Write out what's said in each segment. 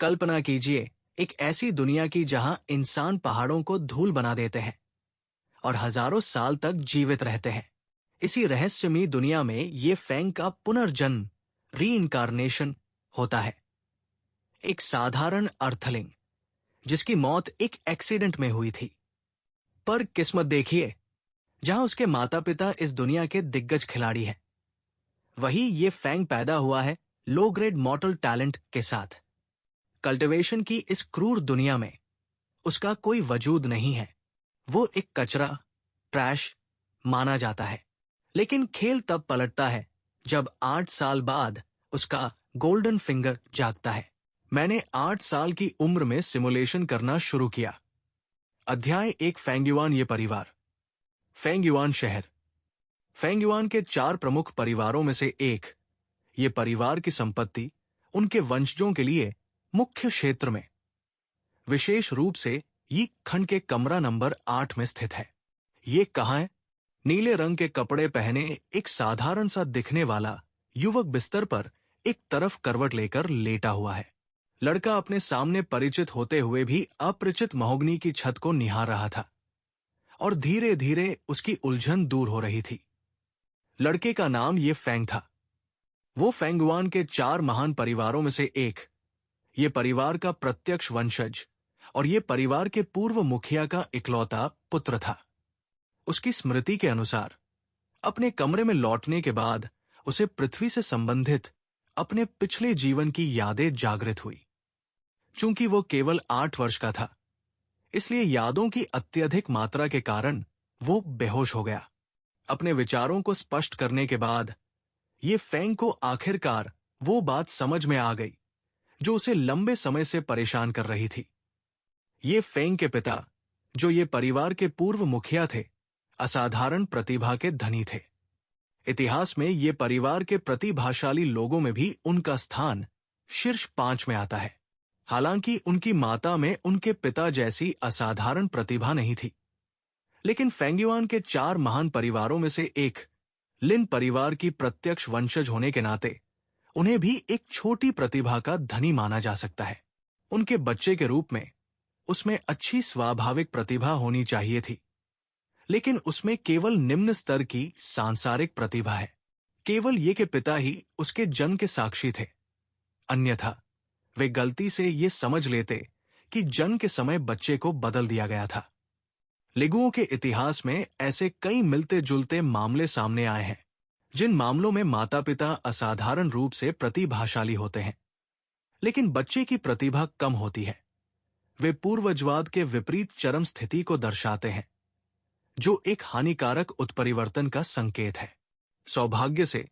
कल्पना कीजिए एक ऐसी दुनिया की जहां इंसान पहाड़ों को धूल बना देते हैं और हजारों साल तक जीवित रहते हैं। इसी रहस्यमयी दुनिया में ये फैंग का पुनर्जन्म रीइंकारनेशन होता है। एक साधारण अर्थलिंग जिसकी मौत एक एक्सीडेंट में हुई थी। पर किस्मत देखिए, जहां उसके माता पिता इस दुनिया के दिग्गज खिलाड़ी हैं, वही ये फैंग पैदा हुआ है लो ग्रेड मॉर्टल टैलेंट के साथ। कल्टीवेशन की इस क्रूर दुनिया में उसका कोई वजूद नहीं है। वो एक कचरा, ट्रैश माना जाता है। लेकिन खेल तब पलटता है जब 8 साल बाद उसका गोल्डन फिंगर जागता है। मैंने 8 साल की उम्र में सिमुलेशन करना शुरू किया। अध्याय 1, फेंगयुआन ये परिवार। फेंगयुआन शहर। फेंगयुआन के 4 प्रमुख परिवारों में से एक। ये परिवार की संपत्ति उनके वंशजों के लिए मुख्य क्षेत्र में, विशेष रूप से ये खंड के कमरा नंबर 8 में स्थित है। ये कहां है? नीले रंग के कपड़े पहने एक साधारण सा दिखने वाला युवक बिस्तर पर एक तरफ करवट लेकर लेटा हुआ है। लड़का अपने सामने परिचित होते हुए भी अपरिचित महोगनी की छत को निहार रहा था और धीरे धीरे उसकी उलझन दूर हो रही थी। लड़के का नाम ये फैंग था। वो फेंगयुआन के 4 महान परिवारों में से एक। ये परिवार का प्रत्यक्ष वंशज और ये परिवार के पूर्व मुखिया का इकलौता पुत्र था। उसकी स्मृति के अनुसार अपने कमरे में लौटने के बाद उसे पृथ्वी से संबंधित अपने पिछले जीवन की यादें जागृत हुई। चूंकि वो केवल 8 वर्ष का था, इसलिए यादों की अत्यधिक मात्रा के कारण वो बेहोश हो गया। अपने विचारों को स्पष्ट करने के बाद ये फैंग को आखिरकार वो बात समझ में आ गई जो उसे लंबे समय से परेशान कर रही थी। ये फैंग के पिता, जो ये परिवार के पूर्व मुखिया थे, असाधारण प्रतिभा के धनी थे। इतिहास में ये परिवार के प्रतिभाशाली लोगों में भी उनका स्थान शीर्ष 5 में आता है। हालांकि उनकी माता में उनके पिता जैसी असाधारण प्रतिभा नहीं थी, लेकिन फेंगयुआन के 4 महान परिवारों में से एक लिन परिवार की प्रत्यक्ष वंशज होने के नाते उन्हें भी एक छोटी प्रतिभा का धनी माना जा सकता है। उनके बच्चे के रूप में उसमें अच्छी स्वाभाविक प्रतिभा होनी चाहिए थी, लेकिन उसमें केवल निम्न स्तर की सांसारिक प्रतिभा है। केवल ये के पिता ही उसके जन्म के साक्षी थे, अन्यथा वे गलती से ये समझ लेते कि जन्म के समय बच्चे को बदल दिया गया था। लिगुओं के इतिहास में ऐसे कई मिलते जुलते मामले सामने आए हैं, जिन मामलों में माता पिता असाधारण रूप से प्रतिभाशाली होते हैं, लेकिन बच्चे की प्रतिभा कम होती है। वे पूर्वजवाद के विपरीत चरम स्थिति को दर्शाते हैं, जो एक हानिकारक उत्परिवर्तन का संकेत है। सौभाग्य से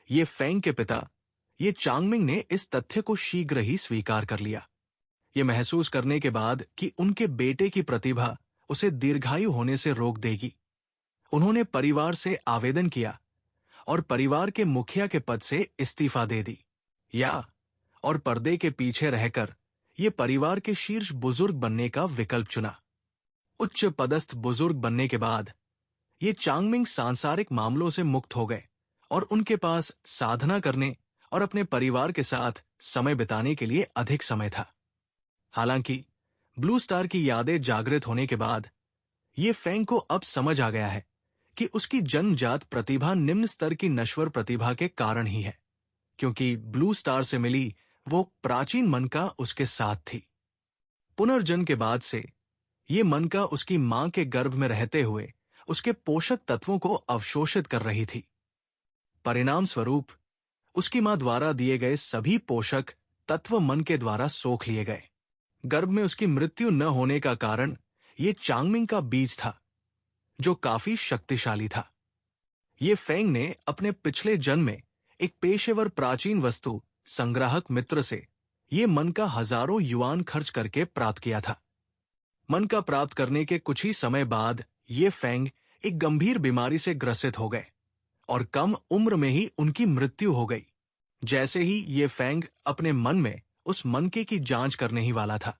ये फैंग के पिता, ये चांगमिंग ने इस तथ्य को शीघ्र ही स्वीकार कर लिया। ये महसूस करने के बाद कि उनके बेटे की प्रतिभा उसे दीर्घायु होने से रोक देगी, उन्होंने परिवार से आवेदन किया और परिवार के मुखिया के पद से इस्तीफा दे दी, और पर्दे के पीछे रहकर ये परिवार के शीर्ष बुजुर्ग बनने का विकल्प चुना। उच्च पदस्थ बुजुर्ग बनने के बाद ये चांगमिंग सांसारिक मामलों से मुक्त हो गए और उनके पास साधना करने और अपने परिवार के साथ समय बिताने के लिए अधिक समय था। हालांकि ब्लू स्टार की यादें जागृत होने के बाद ये फैंग को अब समझ आ गया है कि उसकी जन्मजात प्रतिभा निम्न स्तर की नश्वर प्रतिभा के कारण ही है, क्योंकि ब्लू स्टार से मिली वो प्राचीन मन का उसके साथ थी। पुनर्जन्म के बाद से ये मन का उसकी मां के गर्भ में रहते हुए उसके पोषक तत्वों को अवशोषित कर रही थी। परिणाम स्वरूप उसकी मां द्वारा दिए गए सभी पोषक तत्व मन के द्वारा सोख लिए गए। गर्भ में उसकी मृत्यु न होने का कारण ये चांगमिंग का बीज था, जो काफी शक्तिशाली था। ये फैंग ने अपने पिछले जन्म में एक पेशेवर प्राचीन वस्तु संग्राहक मित्र से ये मन का हजारों युआन खर्च करके प्राप्त किया था। मन का प्राप्त करने के कुछ ही समय बाद ये फैंग एक गंभीर बीमारी से ग्रसित हो गए और कम उम्र में ही उनकी मृत्यु हो गई। जैसे ही ये फैंग अपने मन में उस मनके की जांच करने ही वाला था,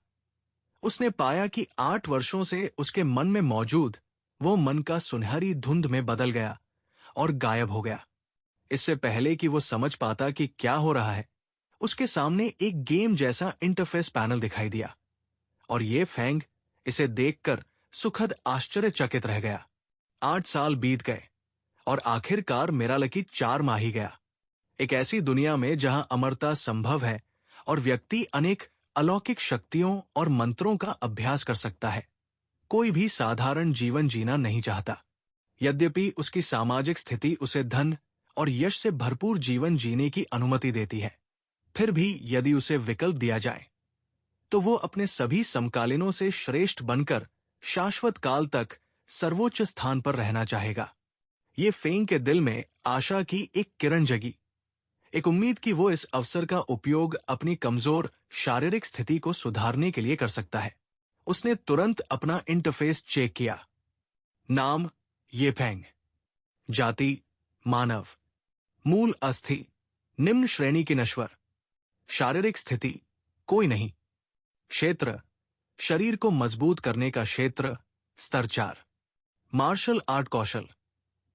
उसने पाया कि 8 वर्षों से उसके मन में मौजूद वो मन का सुनहरी धुंध में बदल गया और गायब हो गया। इससे पहले कि वो समझ पाता कि क्या हो रहा है, उसके सामने एक गेम जैसा इंटरफेस पैनल दिखाई दिया और ये फेंग इसे देखकर सुखद आश्चर्यचकित रह गया। 8 साल बीत गए और आखिरकार मेरा लकी 4 माह ही गया। एक ऐसी दुनिया में जहां अमरता संभव है और व्यक्ति अनेक अलौकिक शक्तियों और मंत्रों का अभ्यास कर सकता है, कोई भी साधारण जीवन जीना नहीं चाहता। यद्यपि उसकी सामाजिक स्थिति उसे धन और यश से भरपूर जीवन जीने की अनुमति देती है, फिर भी यदि उसे विकल्प दिया जाए तो वो अपने सभी समकालीनों से श्रेष्ठ बनकर शाश्वत काल तक सर्वोच्च स्थान पर रहना चाहेगा। ये फेंग के दिल में आशा की एक किरण जगी, एक उम्मीद कि वो इस अवसर का उपयोग अपनी कमजोर शारीरिक स्थिति को सुधारने के लिए कर सकता है। उसने तुरंत अपना इंटरफेस चेक किया। नाम ये फेंग, जाति मानव, मूल अस्थि, निम्न श्रेणी की नश्वर, शारीरिक स्थिति कोई नहीं, क्षेत्र शरीर को मजबूत करने का क्षेत्र स्तर 4, मार्शल आर्ट कौशल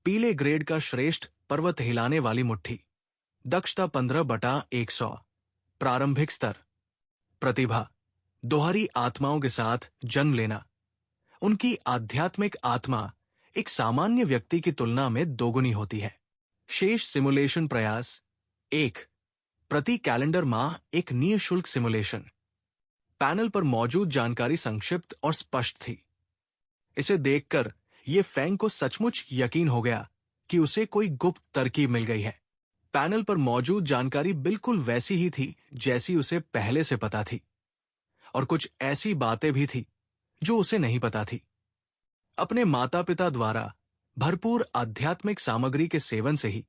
पीले ग्रेड का श्रेष्ठ पर्वत हिलाने वाली मुट्ठी, दक्षता 15/100, प्रारंभिक स्तर, प्रतिभा दोहरी आत्माओं के साथ जन्म लेना, उनकी आध्यात्मिक आत्मा एक सामान्य व्यक्ति की तुलना में दोगुनी होती है। शेष सिमुलेशन प्रयास 1, प्रति कैलेंडर माह एक निःशुल्क सिमुलेशन। पैनल पर मौजूद जानकारी संक्षिप्त और स्पष्ट थी। इसे देखकर यह फेंग को सचमुच यकीन हो गया कि उसे कोई गुप्त तरकीब मिल गई है। पैनल पर मौजूद जानकारी बिल्कुल वैसी ही थी जैसी उसे पहले से पता थी, और कुछ ऐसी बातें भी थी जो उसे नहीं पता थी। अपने माता पिता द्वारा भरपूर आध्यात्मिक सामग्री के सेवन से ही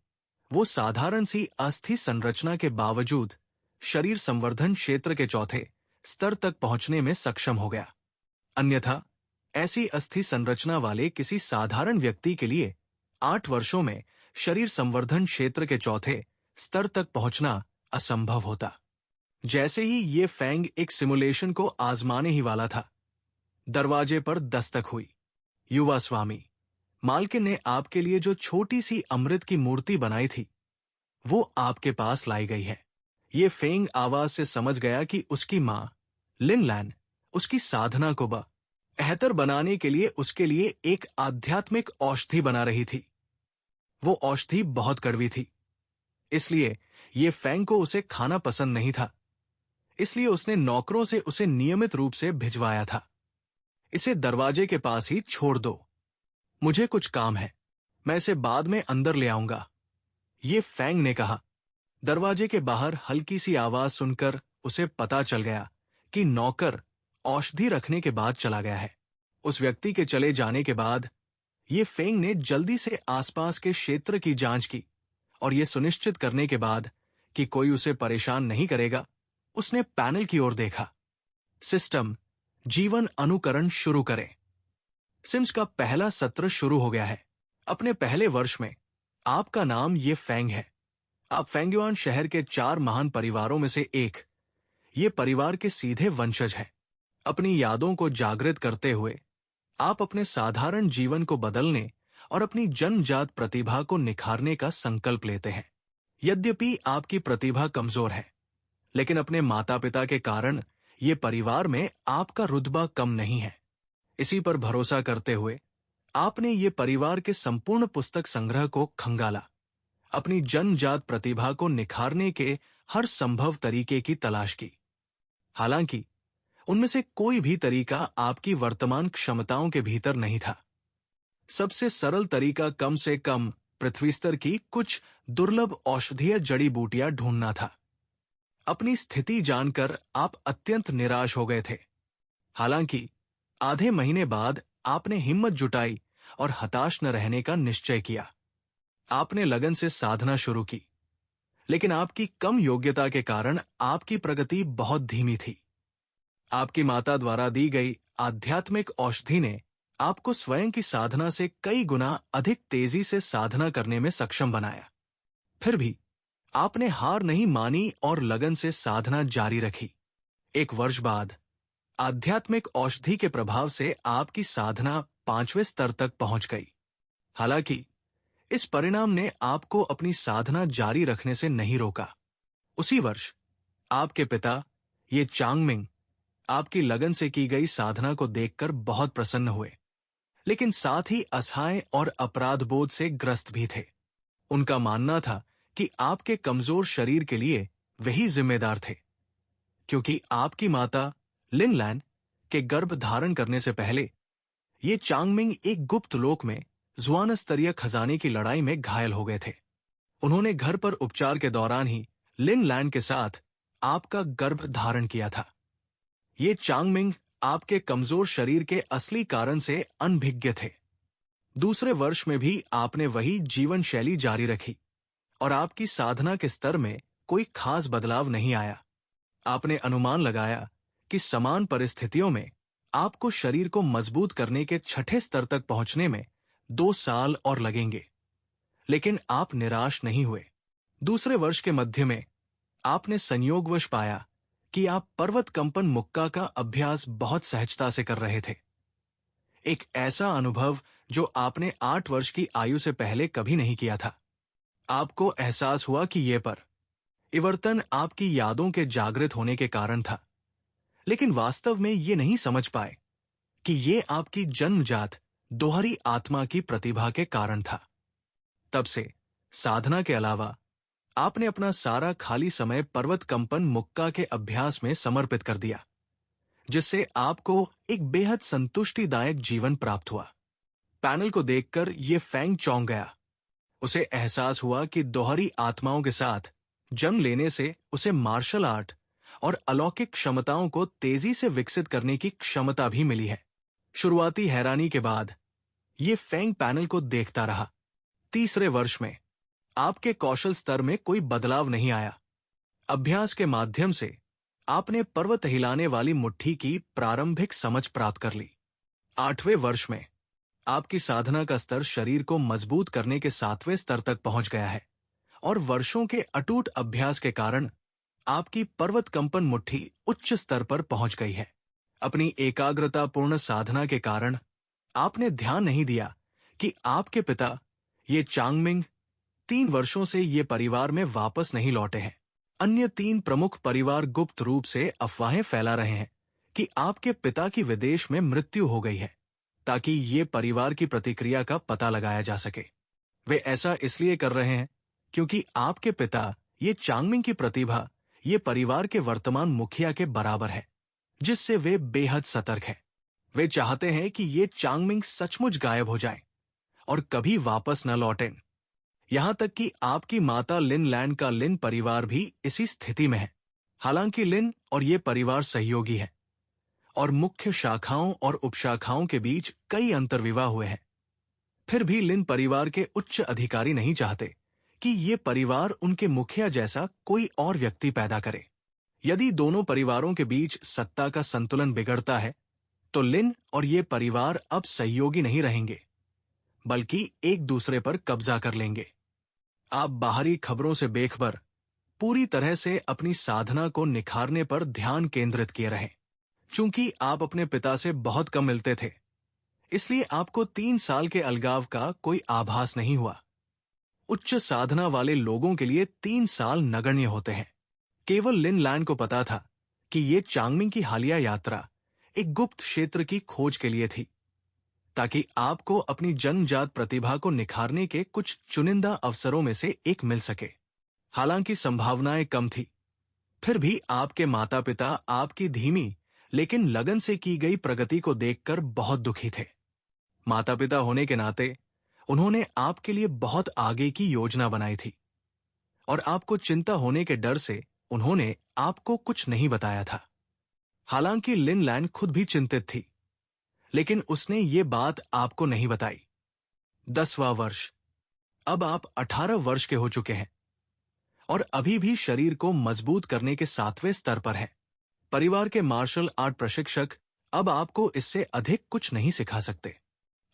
वो साधारण सी अस्थि संरचना के बावजूद शरीर संवर्धन क्षेत्र के चौथे स्तर तक पहुंचने में सक्षम हो गया। अन्यथा ऐसी अस्थि संरचना वाले किसी साधारण व्यक्ति के लिए 8 वर्षों में शरीर संवर्धन क्षेत्र के चौथे स्तर तक पहुंचना असंभव होता। जैसे ही ये फेंग एक सिमुलेशन को आजमाने ही वाला था, दरवाजे पर दस्तक हुई। युवा स्वामी, मालकिन ने आपके लिए जो छोटी सी अमृत की मूर्ति बनाई थी वो आपके पास लाई गई है। ये फेंग आवाज से समझ गया कि उसकी मां लिन लैन उसकी साधना को बेहतर बनाने के लिए उसके लिए एक आध्यात्मिक औषधि बना रही थी। वो औषधि बहुत कड़वी थी, इसलिए ये फेंग को उसे खाना पसंद नहीं था। इसलिए उसने नौकरों से उसे नियमित रूप से भिजवाया था। इसे दरवाजे के पास ही छोड़ दो, मुझे कुछ काम है, मैं इसे बाद में अंदर ले आऊंगा, ये फेंग ने कहा। दरवाजे के बाहर हल्की सी आवाज सुनकर उसे पता चल गया कि नौकर औषधि रखने के बाद चला गया है। उस व्यक्ति के चले जाने के बाद ये फेंग ने जल्दी से आसपास के क्षेत्र की जांच की और यह सुनिश्चित करने के बाद कि कोई उसे परेशान नहीं करेगा, उसने पैनल की ओर देखा। सिस्टम जीवन अनुकरण शुरू करें। सिम्स का पहला सत्र शुरू हो गया है। अपने पहले वर्ष में आपका नाम ये फेंग है। आप फेंगयुआन शहर के 4 महान परिवारों में से एक, ये परिवार के सीधे वंशज हैं। अपनी यादों को जागृत करते हुए आप अपने साधारण जीवन को बदलने और अपनी जन्मजात प्रतिभा को निखारने का संकल्प लेते हैं। यद्यपि आपकी प्रतिभा कमजोर है, लेकिन अपने माता पिता के कारण ये परिवार में आपका रुतबा कम नहीं है। इसी पर भरोसा करते हुए आपने ये परिवार के संपूर्ण पुस्तक संग्रह को खंगाला, अपनी जन्मजात प्रतिभा को निखारने के हर संभव तरीके की तलाश की। हालांकि उनमें से कोई भी तरीका आपकी वर्तमान क्षमताओं के भीतर नहीं था। सबसे सरल तरीका कम से कम पृथ्वी स्तर की कुछ दुर्लभ औषधीय जड़ी बूटियां ढूंढना था। अपनी स्थिति जानकर आप अत्यंत निराश हो गए थे। हालांकि आधे महीने बाद आपने हिम्मत जुटाई और हताश न रहने का निश्चय किया। आपने लगन से साधना शुरू की, लेकिन आपकी कम योग्यता के कारण आपकी प्रगति बहुत धीमी थी। आपकी माता द्वारा दी गई आध्यात्मिक औषधि ने आपको स्वयं की साधना से कई गुना अधिक तेजी से साधना करने में सक्षम बनाया। फिर भी आपने हार नहीं मानी और लगन से साधना जारी रखी। 1 वर्ष बाद आध्यात्मिक औषधि के प्रभाव से आपकी साधना 5वें स्तर तक पहुंच गई। हालांकि इस परिणाम ने आपको अपनी साधना जारी रखने से नहीं रोका। उसी वर्ष आपके पिता ये चांगमिंग आपकी लगन से की गई साधना को देखकर बहुत प्रसन्न हुए, लेकिन साथ ही असहाय और अपराध बोध से ग्रस्त भी थे। उनका मानना था कि आपके कमजोर शरीर के लिए वही जिम्मेदार थे, क्योंकि आपकी माता लिनलैन के गर्भ धारण करने से पहले ये चांगमिंग एक गुप्त लोक में जुआन स्तरीय खजाने की लड़ाई में घायल हो गए थे। उन्होंने घर पर उपचार के दौरान ही लिनलैंड के साथ आपका गर्भ धारण किया था। ये चांगमिंग आपके कमजोर शरीर के असली कारण से अनभिज्ञ थे। दूसरे वर्ष में भी आपने वही जीवन शैली जारी रखी और आपकी साधना के स्तर में कोई खास बदलाव नहीं आया। आपने अनुमान लगाया कि समान परिस्थितियों में आपको शरीर को मजबूत करने के छठे स्तर तक पहुंचने में 2 साल और लगेंगे, लेकिन आप निराश नहीं हुए। दूसरे वर्ष के मध्य में आपने संयोगवश पाया कि आप पर्वत कंपन मुक्का का अभ्यास बहुत सहजता से कर रहे थे। एक ऐसा अनुभव जो आपने 8 वर्ष की आयु से पहले कभी नहीं किया था। आपको एहसास हुआ कि ये परिवर्तन आपकी यादों के जागृत होने के कारण था, लेकिन वास्तव में ये नहीं समझ पाए कि ये आपकी जन्मजात दोहरी आत्मा की प्रतिभा के कारण था। तब से साधना के अलावा आपने अपना सारा खाली समय पर्वत कंपन मुक्का के अभ्यास में समर्पित कर दिया, जिससे आपको एक बेहद संतुष्टिदायक जीवन प्राप्त हुआ। पैनल को देखकर ये फैंग चौंक गया। उसे एहसास हुआ कि दोहरी आत्माओं के साथ जन्म लेने से उसे मार्शल आर्ट और अलौकिक क्षमताओं को तेजी से विकसित करने की क्षमता भी मिली है। शुरुआती हैरानी के बाद ये फैंग पैनल को देखता रहा। तीसरे वर्ष में आपके कौशल स्तर में कोई बदलाव नहीं आया। अभ्यास के माध्यम से आपने पर्वत हिलाने वाली मुट्ठी की प्रारंभिक समझ प्राप्त कर ली। 8वें वर्ष में आपकी साधना का स्तर शरीर को मजबूत करने के 7वें स्तर तक पहुंच गया है और वर्षों के अटूट अभ्यास के कारण आपकी पर्वत कंपन मुट्ठी उच्च स्तर पर पहुंच गई है। अपनी एकाग्रतापूर्ण साधना के कारण आपने ध्यान नहीं दिया कि आपके पिता ये चांगमिंग 3 वर्षों से ये परिवार में वापस नहीं लौटे हैं। अन्य 3 प्रमुख परिवार गुप्त रूप से अफवाहें फैला रहे हैं कि आपके पिता की विदेश में मृत्यु हो गई है, ताकि ये परिवार की प्रतिक्रिया का पता लगाया जा सके। वे ऐसा इसलिए कर रहे हैं क्योंकि आपके पिता ये चांगमिंग की प्रतिभा ये परिवार के वर्तमान मुखिया के बराबर है, जिससे वे बेहद सतर्क हैं। वे चाहते हैं कि ये चांगमिंग सचमुच गायब हो जाए और कभी वापस न लौटें। यहां तक कि आपकी माता लिनलैंड का लिन परिवार भी इसी स्थिति में है। हालांकि लिन और ये परिवार सहयोगी है और मुख्य शाखाओं और उपशाखाओं के बीच कई अंतर्विवाह हुए हैं, फिर भी लिन परिवार के उच्च अधिकारी नहीं चाहते कि ये परिवार उनके मुखिया जैसा कोई और व्यक्ति पैदा करे। यदि दोनों परिवारों के बीच सत्ता का संतुलन बिगड़ता है, तो लिन और ये परिवार अब सहयोगी नहीं रहेंगे, बल्कि एक दूसरे पर कब्जा कर लेंगे। आप बाहरी खबरों से बेखबर पूरी तरह से अपनी साधना को निखारने पर ध्यान केंद्रित किए रहें। चूंकि आप अपने पिता से बहुत कम मिलते थे, इसलिए आपको 3 साल के अलगाव का कोई आभास नहीं हुआ। उच्च साधना वाले लोगों के लिए 3 साल नगण्य होते हैं। केवल लिनलैंड को पता था कि ये चांगमिंग की हालिया यात्रा एक गुप्त क्षेत्र की खोज के लिए थी, ताकि आपको अपनी जन्मजात प्रतिभा को निखारने के कुछ चुनिंदा अवसरों में से एक मिल सके। हालांकि संभावनाएं कम थी, फिर भी आपके माता पिता आपकी धीमी लेकिन लगन से की गई प्रगति को देखकर बहुत दुखी थे। माता पिता होने के नाते उन्होंने आपके लिए बहुत आगे की योजना बनाई थी और आपको चिंता होने के डर से उन्होंने आपको कुछ नहीं बताया था। हालांकि लिनलैंड खुद भी चिंतित थी, लेकिन उसने ये बात आपको नहीं बताई। 10वां वर्ष, अब आप 18 वर्ष के हो चुके हैं और अभी भी शरीर को मजबूत करने के 7वें स्तर पर हैं। परिवार के मार्शल आर्ट प्रशिक्षक अब आपको इससे अधिक कुछ नहीं सिखा सकते।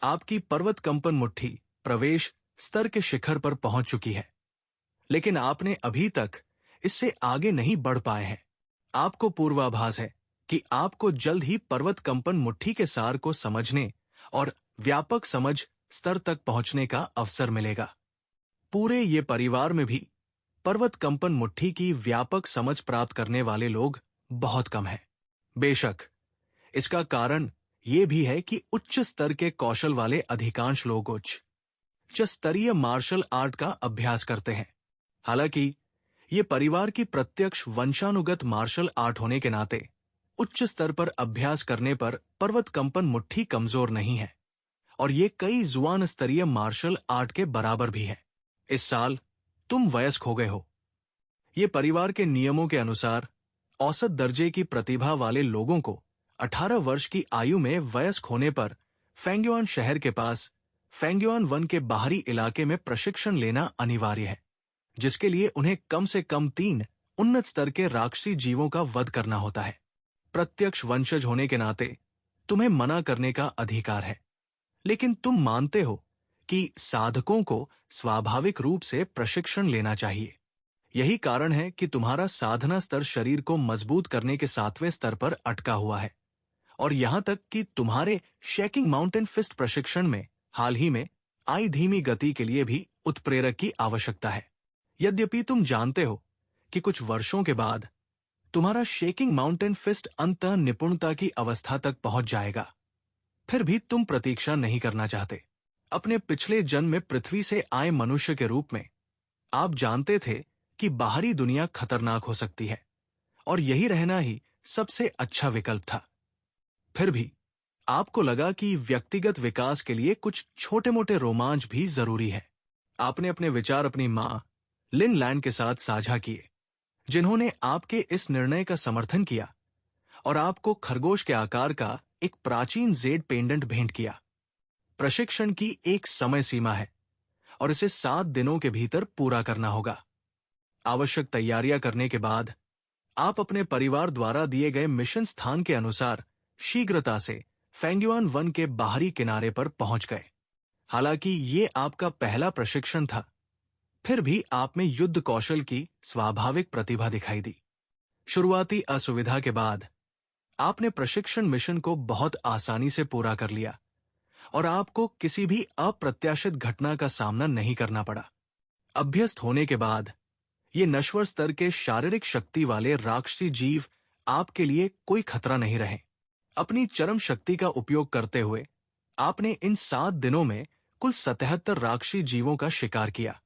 आपकी पर्वत कंपन मुट्ठी प्रवेश स्तर के शिखर पर पहुंच चुकी है, लेकिन आपने अभी तक इससे आगे नहीं बढ़ पाए हैं। आपको पूर्वाभास है कि आपको जल्द ही पर्वत कंपन मुट्ठी के सार को समझने और व्यापक समझ स्तर तक पहुंचने का अवसर मिलेगा। पूरे ये परिवार में भी पर्वत कंपन मुट्ठी की व्यापक समझ प्राप्त करने वाले लोग बहुत कम हैं। बेशक इसका कारण यह भी है कि उच्च स्तर के कौशल वाले अधिकांश लोग उच्च स्तरीय मार्शल आर्ट का अभ्यास करते हैं। हालांकि ये परिवार की प्रत्यक्ष वंशानुगत मार्शल आर्ट होने के नाते उच्च स्तर पर अभ्यास करने पर पर्वत कंपन मुट्ठी कमजोर नहीं है, और ये कई जुआन स्तरीय मार्शल आर्ट के बराबर भी है। इस साल तुम वयस्क हो गए हो। ये परिवार के नियमों के अनुसार औसत दर्जे की प्रतिभा वाले लोगों को 18 वर्ष की आयु में वयस्क होने पर फेंगयुआन शहर के पास फेंगयुआन वन के बाहरी इलाके में प्रशिक्षण लेना अनिवार्य है, जिसके लिए उन्हें कम से कम 3 उन्नत स्तर के राक्षसी जीवों का वध करना होता है। प्रत्यक्ष वंशज होने के नाते तुम्हें मना करने का अधिकार है, लेकिन तुम मानते हो कि साधकों को स्वाभाविक रूप से प्रशिक्षण लेना चाहिए। यही कारण है कि तुम्हारा साधना स्तर शरीर को मजबूत करने के 7वें स्तर पर अटका हुआ है, और यहां तक कि तुम्हारे शेकिंग माउंटेन फिस्ट प्रशिक्षण में हाल ही में आई धीमी गति के लिए भी उत्प्रेरक की आवश्यकता है। यद्यपि तुम जानते हो कि कुछ वर्षों के बाद तुम्हारा शेकिंग माउंटेन फिस्ट अंततः निपुणता की अवस्था तक पहुंच जाएगा, फिर भी तुम प्रतीक्षा नहीं करना चाहते। अपने पिछले जन्म में पृथ्वी से आए मनुष्य के रूप में आप जानते थे कि बाहरी दुनिया खतरनाक हो सकती है, और यही रहना ही सबसे अच्छा विकल्प था। फिर भी आपको लगा कि व्यक्तिगत विकास के लिए कुछ छोटे मोटे रोमांच भी जरूरी है। आपने अपने विचार अपनी मां लिन लैंड के साथ साझा किए, जिन्होंने आपके इस निर्णय का समर्थन किया और आपको खरगोश के आकार का एक प्राचीन जेड पेंडेंट भेंट किया। प्रशिक्षण की एक समय सीमा है और इसे 7 दिनों के भीतर पूरा करना होगा। आवश्यक तैयारियां करने के बाद आप अपने परिवार द्वारा दिए गए मिशन स्थान के अनुसार शीघ्रता से फेंगयुआन वन के बाहरी किनारे पर पहुंच गए। हालांकि ये आपका पहला प्रशिक्षण था, फिर भी आप में युद्ध कौशल की स्वाभाविक प्रतिभा दिखाई दी। शुरुआती असुविधा के बाद आपने प्रशिक्षण मिशन को बहुत आसानी से पूरा कर लिया और आपको किसी भी अप्रत्याशित घटना का सामना नहीं करना पड़ा। अभ्यस्त होने के बाद ये नश्वर स्तर के शारीरिक शक्ति वाले राक्षसी जीव आपके लिए कोई खतरा नहीं रहे। अपनी चरम शक्ति का उपयोग करते हुए आपने इन 7 दिनों में कुल 77 राक्षसी जीवों का शिकार किया,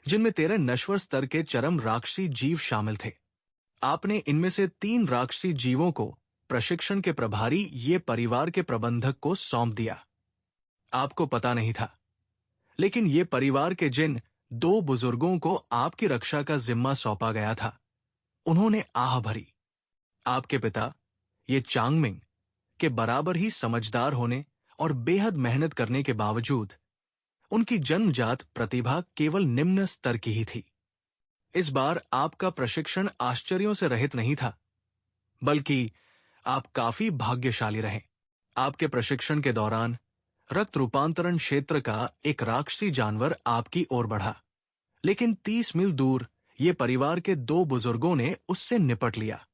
जिनमें 13 नश्वर स्तर के चरम राक्षसी जीव शामिल थे। आपने इनमें से 3 राक्षसी जीवों को प्रशिक्षण के प्रभारी ये परिवार के प्रबंधक को सौंप दिया। आपको पता नहीं था, लेकिन ये परिवार के जिन 2 बुजुर्गों को आपकी रक्षा का जिम्मा सौंपा गया था, उन्होंने आह भरी। आपके पिता ये चांगमिंग के बराबर ही समझदार होने और बेहद मेहनत करने के बावजूद उनकी जन्मजात प्रतिभा केवल निम्न स्तर की ही थी। इस बार आपका प्रशिक्षण आश्चर्यों से रहित नहीं था, बल्कि आप काफी भाग्यशाली रहे। आपके प्रशिक्षण के दौरान रक्त रूपांतरण क्षेत्र का एक राक्षसी जानवर आपकी ओर बढ़ा, लेकिन 30 मील दूर ये परिवार के 2 बुजुर्गों ने उससे निपट लिया।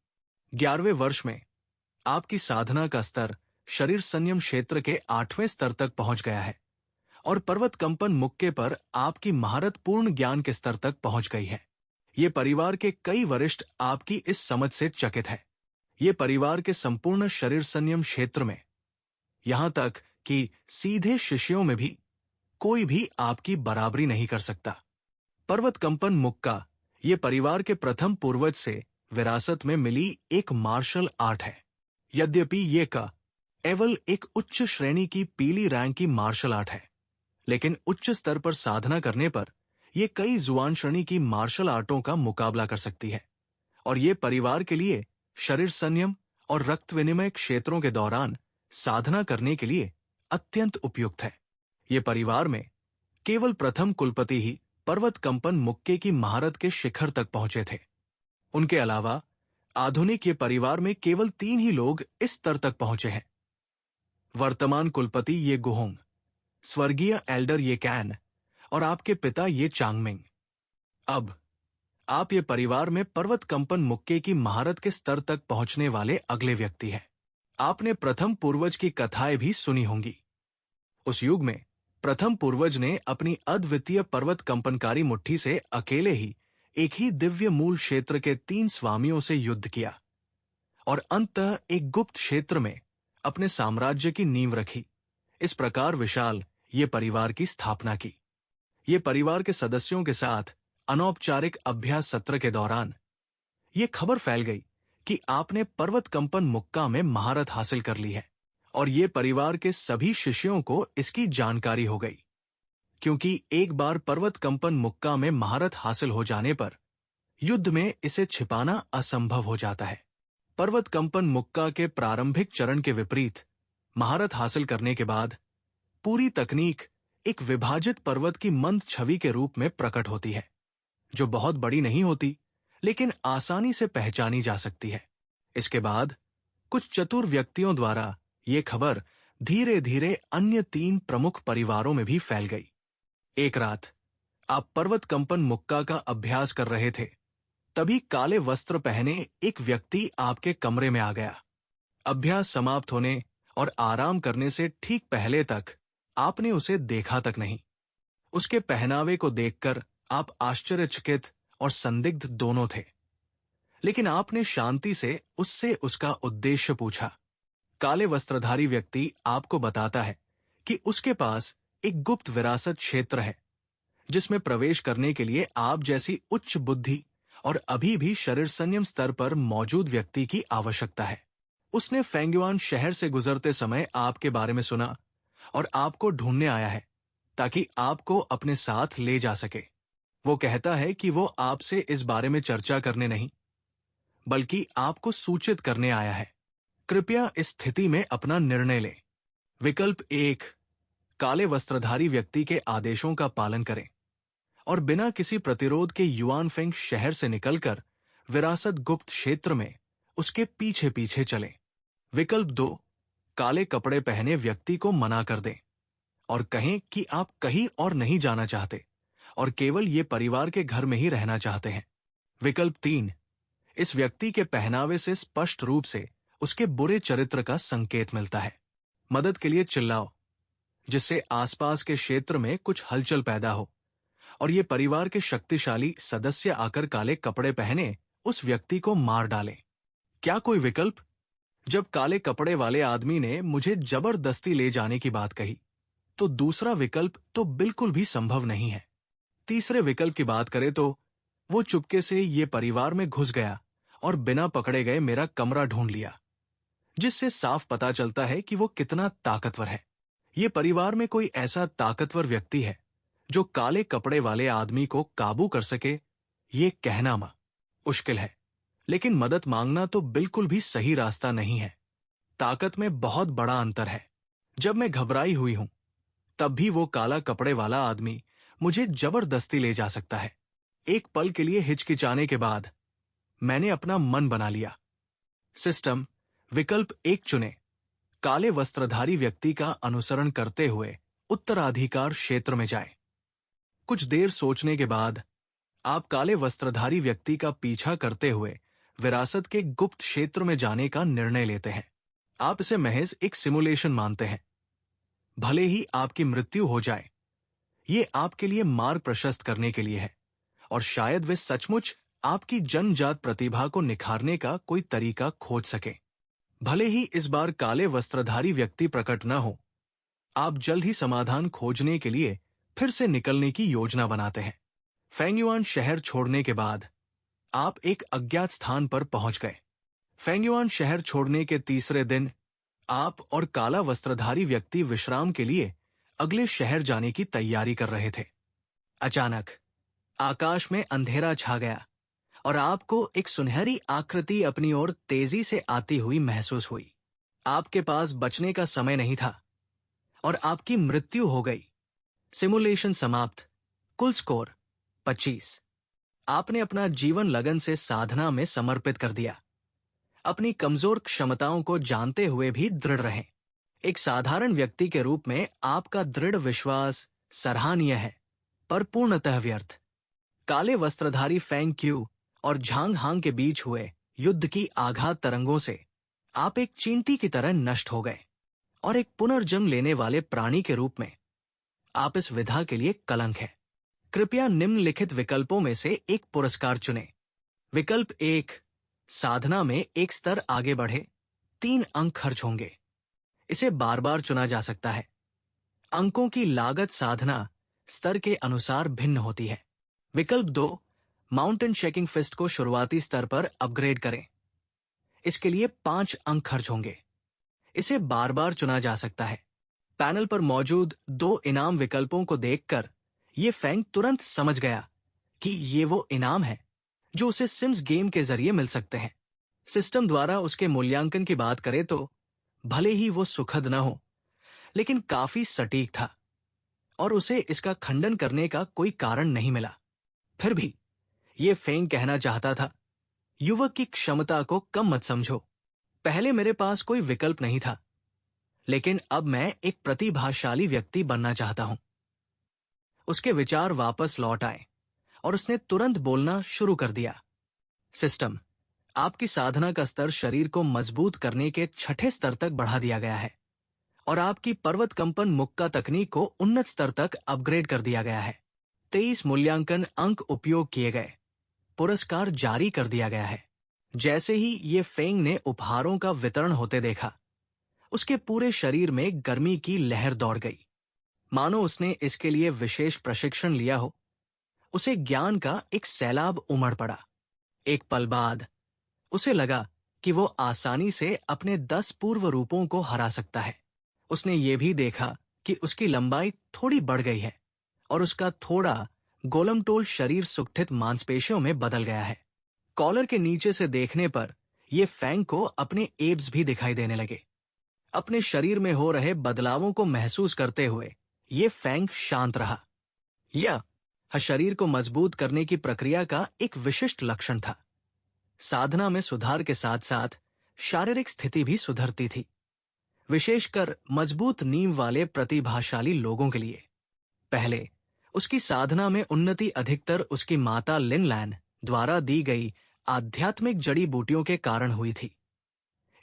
11वें वर्ष में आपकी साधना का स्तर शरीर संयम क्षेत्र के 8वें स्तर तक पहुंच गया है, और पर्वत कंपन मुक्के पर आपकी महारत पूर्ण ज्ञान के स्तर तक पहुंच गई है। ये परिवार के कई वरिष्ठ आपकी इस समझ से चकित है। ये परिवार के संपूर्ण शरीर संयम क्षेत्र में, यहां तक कि सीधे शिष्यों में भी कोई भी आपकी बराबरी नहीं कर सकता। पर्वत कंपन मुक्का ये परिवार के प्रथम पूर्वज से विरासत में मिली एक मार्शल आर्ट है। यद्यपि ये केवल एक उच्च श्रेणी की पीली रैंक की मार्शल आर्ट है, लेकिन उच्च स्तर पर साधना करने पर यह कई जुआन श्रेणी की मार्शल आर्टों का मुकाबला कर सकती है, और ये परिवार के लिए शरीर संयम और रक्त विनिमय क्षेत्रों के दौरान साधना करने के लिए अत्यंत उपयुक्त है। ये परिवार में केवल प्रथम कुलपति ही पर्वत कंपन मुक्के की महारत के शिखर तक पहुंचे थे। उनके अलावा आधुनिक ये परिवार में केवल 3 ही लोग इस स्तर तक पहुंचे हैं। वर्तमान कुलपति ये गुहोंग, स्वर्गीय एल्डर ये कैन, और आपके पिता ये चांगमिंग। अब आप ये परिवार में पर्वत कंपन मुक्के की महारत के स्तर तक पहुंचने वाले अगले व्यक्ति हैं। आपने प्रथम पूर्वज की कथाएं भी सुनी होंगी। उस युग में प्रथम पूर्वज ने अपनी अद्वितीय पर्वत कंपनकारी मुट्ठी से अकेले ही एक ही दिव्य मूल क्षेत्र के 3 स्वामियों से युद्ध किया और अंततः एक गुप्त क्षेत्र में अपने साम्राज्य की नींव रखी। इस प्रकार विशाल ये परिवार की स्थापना की। ये परिवार के सदस्यों के साथ अनौपचारिक अभ्यास सत्र के दौरान ये खबर फैल गई कि आपने पर्वत कंपन मुक्का में महारत हासिल कर ली है, और ये परिवार के सभी शिष्यों को इसकी जानकारी हो गई। क्योंकि एक बार पर्वत कंपन मुक्का में महारत हासिल हो जाने पर युद्ध में इसे छिपाना असंभव हो जाता है। पर्वत कंपन मुक्का के प्रारंभिक चरण के विपरीत महारत हासिल करने के बाद पूरी तकनीक एक विभाजित पर्वत की मंद छवि के रूप में प्रकट होती है, जो बहुत बड़ी नहीं होती लेकिन आसानी से पहचानी जा सकती है। इसके बाद कुछ चतुर व्यक्तियों द्वारा यह खबर धीरे धीरे अन्य 3 प्रमुख परिवारों में भी फैल गई। एक रात आप पर्वत कंपन मुक्का का अभ्यास कर रहे थे, तभी काले वस्त्र पहने एक व्यक्ति आपके कमरे में आ गया। अभ्यास समाप्त होने और आराम करने से ठीक पहले तक आपने उसे देखा तक नहीं। उसके पहनावे को देखकर आप आश्चर्यचकित और संदिग्ध दोनों थे, लेकिन आपने शांति से उससे उसका उद्देश्य पूछा। काले वस्त्रधारी व्यक्ति आपको बताता है कि उसके पास एक गुप्त विरासत क्षेत्र है, जिसमें प्रवेश करने के लिए आप जैसी उच्च बुद्धि और अभी भी शरीर संयम स्तर पर मौजूद व्यक्ति की आवश्यकता है। उसने फेंगयुआन शहर से गुजरते समय आपके बारे में सुना और आपको ढूंढने आया है ताकि आपको अपने साथ ले जा सके। वो कहता है कि वो आपसे इस बारे में चर्चा करने नहीं, बल्कि आपको सूचित करने आया है। कृपया इस स्थिति में अपना निर्णय लें। विकल्प 1, काले वस्त्रधारी व्यक्ति के आदेशों का पालन करें और बिना किसी प्रतिरोध के युआनफेंग शहर से निकलकर विरासत गुप्त क्षेत्र में उसके पीछे पीछे चलें। विकल्प 2, काले कपड़े पहने व्यक्ति को मना कर दें और कहें कि आप कहीं और नहीं जाना चाहते और केवल ये परिवार के घर में ही रहना चाहते हैं। विकल्प 3, इस व्यक्ति के पहनावे से स्पष्ट रूप से उसके बुरे चरित्र का संकेत मिलता है। मदद के लिए चिल्लाओ, जिससे आसपास के क्षेत्र में कुछ हलचल पैदा हो और ये परिवार के शक्तिशाली सदस्य आकर काले कपड़े पहने उस व्यक्ति को मार डालें। क्या कोई विकल्प? जब काले कपड़े वाले आदमी ने मुझे जबरदस्ती ले जाने की बात कही, तो दूसरा विकल्प तो बिल्कुल भी संभव नहीं है। तीसरे विकल्प की बात करें तो वो चुपके से ये परिवार में घुस गया और बिना पकड़े गए मेरा कमरा ढूंढ लिया, जिससे साफ पता चलता है कि वो कितना ताकतवर है। ये परिवार में कोई ऐसा ताकतवर व्यक्ति है जो काले कपड़े वाले आदमी को काबू कर सके, ये कहना मुश्किल है, लेकिन मदद मांगना तो बिल्कुल भी सही रास्ता नहीं है। ताकत में बहुत बड़ा अंतर है। जब मैं घबराई हुई हूं, तब भी वो काला कपड़े वाला आदमी मुझे जबरदस्ती ले जा सकता है। एक पल के लिए हिचकिचाने के बाद मैंने अपना मन बना लिया। सिस्टम विकल्प 1 चुने, काले वस्त्रधारी व्यक्ति का अनुसरण करते हुए उत्तराधिकार क्षेत्र में जाए। कुछ देर सोचने के बाद आप काले वस्त्रधारी व्यक्ति का पीछा करते हुए विरासत के गुप्त क्षेत्र में जाने का निर्णय लेते हैं। आप इसे महज एक सिमुलेशन मानते हैं। भले ही आपकी मृत्यु हो जाए, ये आपके लिए मार्ग प्रशस्त करने के लिए है, और शायद वे सचमुच आपकी जन्मजात प्रतिभा को निखारने का कोई तरीका खोज सके। भले ही इस बार काले वस्त्रधारी व्यक्ति प्रकट न हो, आप जल्द ही समाधान खोजने के लिए फिर से निकलने की योजना बनाते हैं। फेंगयुआन शहर छोड़ने के बाद आप एक अज्ञात स्थान पर पहुंच गए। फेंगयुआन शहर छोड़ने के तीसरे दिन आप और काला वस्त्रधारी व्यक्ति विश्राम के लिए अगले शहर जाने की तैयारी कर रहे थे। अचानक आकाश में अंधेरा छा गया और आपको एक सुनहरी आकृति अपनी ओर तेजी से आती हुई महसूस हुई। आपके पास बचने का समय नहीं था और आपकी मृत्यु हो गई। सिमुलेशन समाप्त। कुल स्कोर 25। आपने अपना जीवन लगन से साधना में समर्पित कर दिया। अपनी कमजोर क्षमताओं को जानते हुए भी दृढ़ रहें। एक साधारण व्यक्ति के रूप में आपका दृढ़ विश्वास सराहनीय है, पर पूर्णतः व्यर्थ। काले वस्त्रधारी फेंग क्यू और झांग हांग के बीच हुए युद्ध की आघात तरंगों से आप एक चींटी की तरह नष्ट हो गए, और एक पुनर्जन्म लेने वाले प्राणी के रूप में आप इस विधा के लिए कलंक है। कृपया निम्नलिखित विकल्पों में से एक पुरस्कार चुनें। विकल्प 1, साधना में एक स्तर आगे बढ़े, 3 अंक खर्च होंगे। इसे बार बार चुना जा सकता है। अंकों की लागत साधना स्तर के अनुसार भिन्न होती है। विकल्प 2, माउंटेन शेकिंग फिस्ट को शुरुआती स्तर पर अपग्रेड करें। इसके लिए 5 अंक खर्च होंगे। इसे बार बार चुना जा सकता है। पैनल पर मौजूद 2 इनाम विकल्पों को देखकर ये फेंग तुरंत समझ गया कि ये वो इनाम है जो उसे सिम्स गेम के जरिए मिल सकते हैं। सिस्टम द्वारा उसके मूल्यांकन की बात करें तो भले ही वो सुखद न हो, लेकिन काफी सटीक था और उसे इसका खंडन करने का कोई कारण नहीं मिला। फिर भी ये फेंग कहना चाहता था, युवक की क्षमता को कम मत समझो। पहले मेरे पास कोई विकल्प नहीं था, लेकिन अब मैं एक प्रतिभाशाली व्यक्ति बनना चाहता हूं। उसके विचार वापस लौट आए और उसने तुरंत बोलना शुरू कर दिया। सिस्टम, आपकी साधना का स्तर शरीर को मजबूत करने के 6ठे स्तर तक बढ़ा दिया गया है और आपकी पर्वत कंपन मुक्का तकनीक को उन्नत स्तर तक अपग्रेड कर दिया गया है। 23 मूल्यांकन अंक उपयोग किए गए। पुरस्कार जारी कर दिया गया है। जैसे ही ये फेंग ने उपहारों का वितरण होते देखा, उसके पूरे शरीर में गर्मी की लहर दौड़ गई, मानो उसने इसके लिए विशेष प्रशिक्षण लिया हो। उसे ज्ञान का एक सैलाब उमड़ पड़ा। एक पल बाद उसे लगा कि वो आसानी से अपने 10 पूर्व रूपों को हरा सकता है। उसने ये भी देखा कि उसकी लंबाई थोड़ी बढ़ गई है और उसका थोड़ा गोलमटोल शरीर सुगठित मांसपेशियों में बदल गया है। कॉलर के नीचे से देखने पर यह फेंग को अपने एब्स भी दिखाई देने लगे। अपने शरीर में हो रहे बदलावों को महसूस करते हुए यह फेंग शांत रहा। यह शरीर को मजबूत करने की प्रक्रिया का एक विशिष्ट लक्षण था। साधना में सुधार के साथ साथ शारीरिक स्थिति भी सुधरती थी, विशेषकर मजबूत नींव वाले प्रतिभाशाली लोगों के लिए। पहले उसकी साधना में उन्नति अधिकतर उसकी माता लिन लैन द्वारा दी गई आध्यात्मिक जड़ी बूटियों के कारण हुई थी,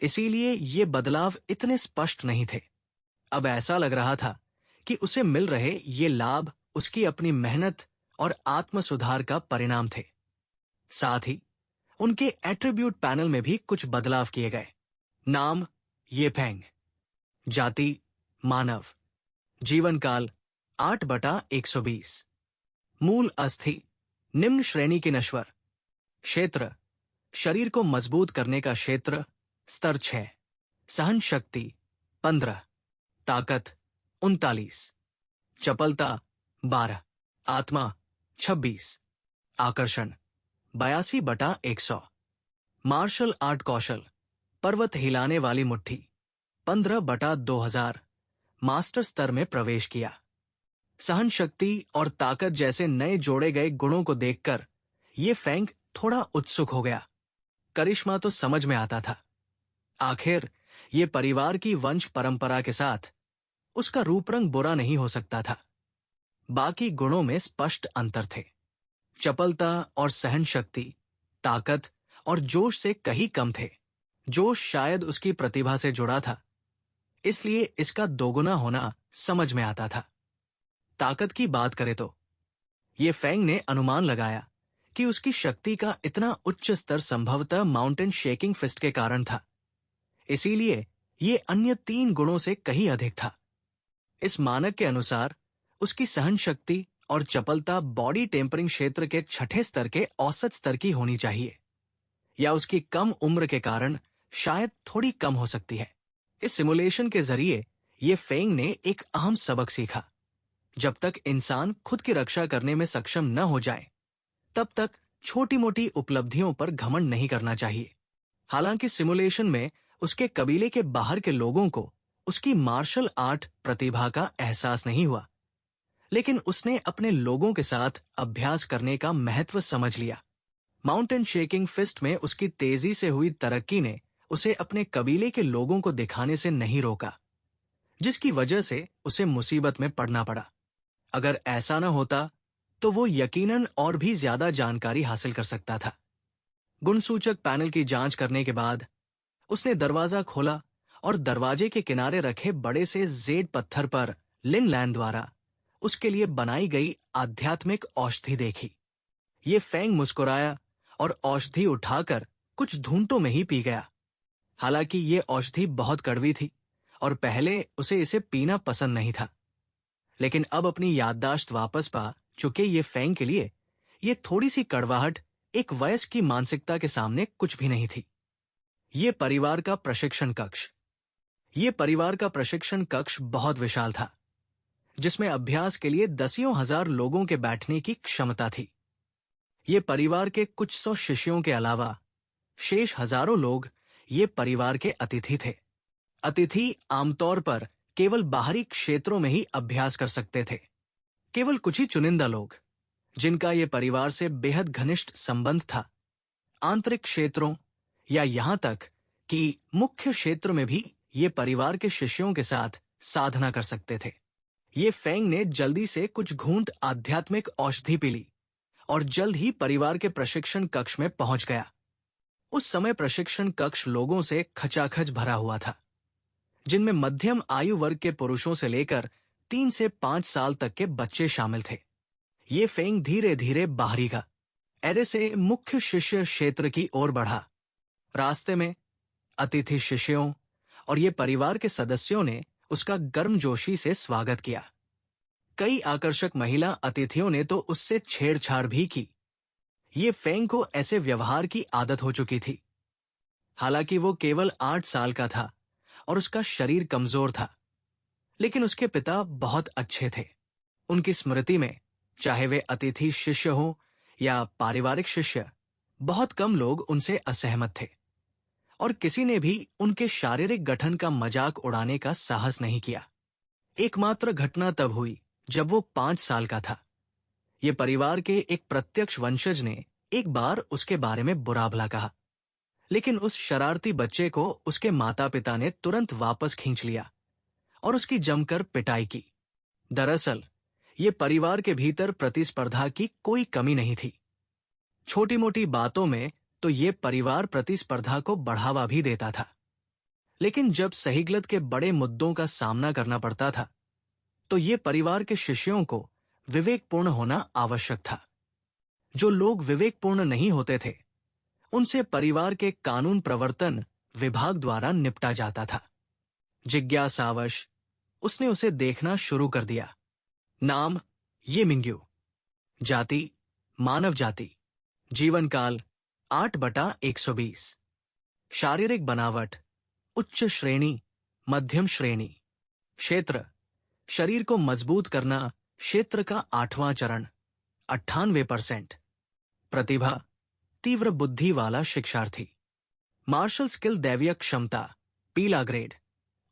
इसीलिए ये बदलाव इतने स्पष्ट नहीं थे। अब ऐसा लग रहा था कि उसे मिल रहे ये लाभ उसकी अपनी मेहनत और आत्म सुधार का परिणाम थे। साथ ही उनके एट्रीब्यूट पैनल में भी कुछ बदलाव किए गए। नाम ये फेंग, जाति मानव, जीवन काल 8/120, मूल अस्थि निम्न श्रेणी की नश्वर, क्षेत्र शरीर को मजबूत करने का क्षेत्र स्तर 6, सहन शक्ति 15, ताकत 39, चपलता 12, आत्मा 26, आकर्षण 82/100, मार्शल आर्ट कौशल पर्वत हिलाने वाली मुट्ठी 15/2000, मास्टर स्तर में प्रवेश किया। सहन शक्ति और ताकत जैसे नए जोड़े गए गुणों को देखकर यह फेंग थोड़ा उत्सुक हो गया। करिश्मा तो समझ में आता था। आखिर ये परिवार की वंश परंपरा के साथ उसका रूप रंग बुरा नहीं हो सकता था। बाकी गुणों में स्पष्ट अंतर थे। चपलता और सहन शक्ति, ताकत और जोश से कहीं कम थे। जोश शायद उसकी प्रतिभा से जुड़ा था, इसलिए इसका दोगुना होना समझ में आता था। ताकत की बात करें तो ये फेंग ने अनुमान लगाया कि उसकी शक्ति का इतना उच्च स्तर संभवतः माउंटेन शेकिंग फिस्ट के कारण था, इसीलिए ये अन्य 3 गुणों से कहीं अधिक था। इस मानक के अनुसार उसकी सहन शक्ति और चपलता बॉडी टेम्परिंग क्षेत्र के 6ठे स्तर के औसत स्तर की होनी चाहिए, या उसकी कम उम्र के कारण शायद थोड़ी कम हो सकती है। इस सिमुलेशन के जरिए ये फेंग ने एक अहम सबक सीखा। जब तक इंसान खुद की रक्षा करने में सक्षम न हो जाए, तब तक छोटी मोटी उपलब्धियों पर घमंड नहीं करना चाहिए। हालांकि सिमुलेशन में उसके कबीले के बाहर के लोगों को उसकी मार्शल आर्ट प्रतिभा का एहसास नहीं हुआ, लेकिन उसने अपने लोगों के साथ अभ्यास करने का महत्व समझ लिया। माउंटेन शेकिंग फिस्ट में उसकी तेजी से हुई तरक्की ने उसे अपने कबीले के लोगों को दिखाने से नहीं रोका, जिसकी वजह से उसे मुसीबत में पड़ना पड़ा। अगर ऐसा न होता तो वो यकीनन और भी ज्यादा जानकारी हासिल कर सकता था। गुणसूचक पैनल की जांच करने के बाद उसने दरवाजा खोला और दरवाजे के किनारे रखे बड़े से जेड पत्थर पर लिन लैन द्वारा उसके लिए बनाई गई आध्यात्मिक औषधि देखी। ये फेंग मुस्कुराया और औषधि उठाकर कुछ घूंटों में ही पी गया। हालांकि ये औषधि बहुत कड़वी थी और पहले उसे इसे पीना पसंद नहीं था, लेकिन अब अपनी याददाश्त वापस पा चुके ये फेंग के लिए ये थोड़ी सी कड़वाहट एक वयस्क की मानसिकता के सामने कुछ भी नहीं थी। ये परिवार का प्रशिक्षण कक्ष ये परिवार का प्रशिक्षण कक्ष बहुत विशाल था, जिसमें अभ्यास के लिए दसियों हजार लोगों के बैठने की क्षमता थी। ये परिवार के कुछ सौ शिष्यों के अलावा शेष हजारों लोग ये परिवार के अतिथि थे। अतिथि आमतौर पर केवल बाहरी क्षेत्रों में ही अभ्यास कर सकते थे। केवल कुछ ही चुनिंदा लोग, जिनका ये परिवार से बेहद घनिष्ठ संबंध था, आंतरिक क्षेत्रों या यहां तक कि मुख्य क्षेत्र में भी ये परिवार के शिष्यों के साथ साधना कर सकते थे। ये फेंग ने जल्दी से कुछ घूंट आध्यात्मिक औषधि पी ली और जल्द ही परिवार के प्रशिक्षण कक्ष में पहुंच गया। उस समय प्रशिक्षण कक्ष लोगों से खचाखच भरा हुआ था, जिनमें मध्यम आयु वर्ग के पुरुषों से लेकर 3 से 5 साल तक के बच्चे शामिल थे। ये फेंग धीरे धीरे बाहरी का एरे से मुख्य शिष्य क्षेत्र की ओर बढ़ा। रास्ते में अतिथि शिष्यों और ये परिवार के सदस्यों ने उसका गर्मजोशी से स्वागत किया। कई आकर्षक महिला अतिथियों ने तो उससे छेड़छाड़ भी की। ये फेंग को ऐसे व्यवहार की आदत हो चुकी थी। हालांकि वो केवल 8 साल का था और उसका शरीर कमजोर था, लेकिन उसके पिता बहुत अच्छे थे। उनकी स्मृति में, चाहे वे अतिथि शिष्य हो या पारिवारिक शिष्य, बहुत कम लोग उनसे असहमत थे और किसी ने भी उनके शारीरिक गठन का मजाक उड़ाने का साहस नहीं किया। एकमात्र घटना तब हुई जब वो 5 साल का था। ये परिवार के एक प्रत्यक्ष वंशज ने एक बार उसके बारे में बुरा भला कहा, लेकिन उस शरारती बच्चे को उसके माता पिता ने तुरंत वापस खींच लिया और उसकी जमकर पिटाई की। दरअसल ये परिवार के भीतर प्रतिस्पर्धा की कोई कमी नहीं थी। छोटी मोटी बातों में तो ये परिवार प्रतिस्पर्धा को बढ़ावा भी देता था, लेकिन जब सही गलत के बड़े मुद्दों का सामना करना पड़ता था, तो ये परिवार के शिष्यों को विवेकपूर्ण होना आवश्यक था। जो लोग विवेकपूर्ण नहीं होते थे, उनसे परिवार के कानून प्रवर्तन विभाग द्वारा निपटा जाता था। जिज्ञासावश उसने उसे देखना शुरू कर दिया। नाम ये मिंग्यू, जाति मानव जाति, जीवन काल 8/120, शारीरिक बनावट उच्च श्रेणी मध्यम श्रेणी, क्षेत्र शरीर को मजबूत करना क्षेत्र का 8वां चरण 98%, प्रतिभा तीव्र बुद्धि वाला शिक्षार्थी, मार्शल स्किल दैवीय क्षमता पीला ग्रेड,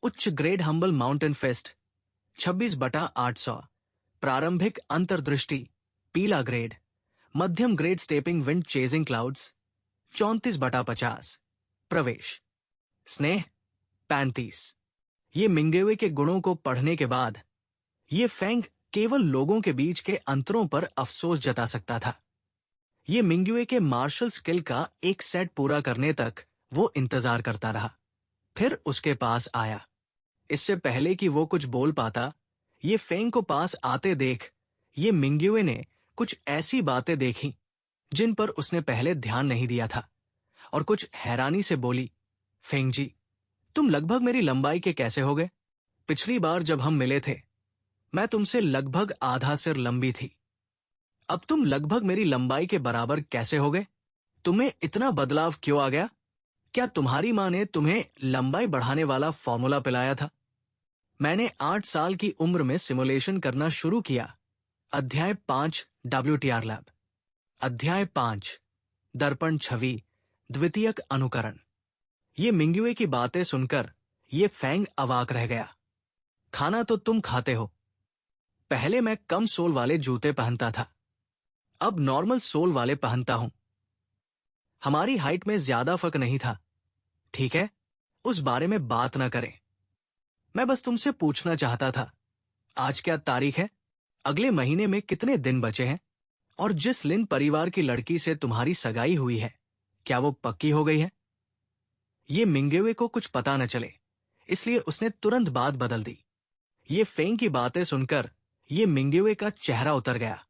उच्च ग्रेड हम्बल माउंटेन फेस्ट 26/800, प्रारंभिक अंतर्दृष्टि पीला ग्रेड, मध्यम grade stepping wind chasing clouds 34/50, प्रवेश स्नेह 35। ये मिंगेवे के गुणों को पढ़ने के बाद ये फेंग केवल लोगों के बीच के अंतरों पर अफसोस जता सकता था। ये मिंगुए के मार्शल स्किल का एक सेट पूरा करने तक वो इंतजार करता रहा, फिर उसके पास आया। इससे पहले कि वो कुछ बोल पाता, ये फेंग को पास आते देख ये मिंगुए ने कुछ ऐसी बातें देखी जिन पर उसने पहले ध्यान नहीं दिया था और कुछ हैरानी से बोली, फेंग जी, तुम लगभग मेरी लंबाई के कैसे हो गए? पिछली बार जब हम मिले थे, मैं तुमसे लगभग आधा सिर लंबी थी। अब तुम लगभग मेरी लंबाई के बराबर कैसे हो गए? तुम्हें इतना बदलाव क्यों आ गया? क्या तुम्हारी मां ने तुम्हें लंबाई बढ़ाने वाला फॉर्मूला पिलाया था? मैंने 8 साल की उम्र में सिमुलेशन करना शुरू किया। अध्याय 5 WTR लैब। अध्याय 5 दर्पण छवि द्वितीयक अनुकरण। ये मिंगुए की बातें सुनकर ये फेंग अवाक रह गया। खाना तो तुम खाते हो। पहले मैं कम सोल वाले जूते पहनता था, अब नॉर्मल सोल वाले पहनता हूं। हमारी हाइट में ज्यादा फर्क नहीं था, ठीक है? उस बारे में बात ना करें। मैं बस तुमसे पूछना चाहता था, आज क्या तारीख है? अगले महीने में कितने दिन बचे हैं? और जिस लिन परिवार की लड़की से तुम्हारी सगाई हुई है, क्या वो पक्की हो गई है? ये मिंगेवे को कुछ पता न चले, इसलिए उसने तुरंत बात बदल दी। ये फेंग की बातें सुनकर ये मिंग्युए का चेहरा उतर गया।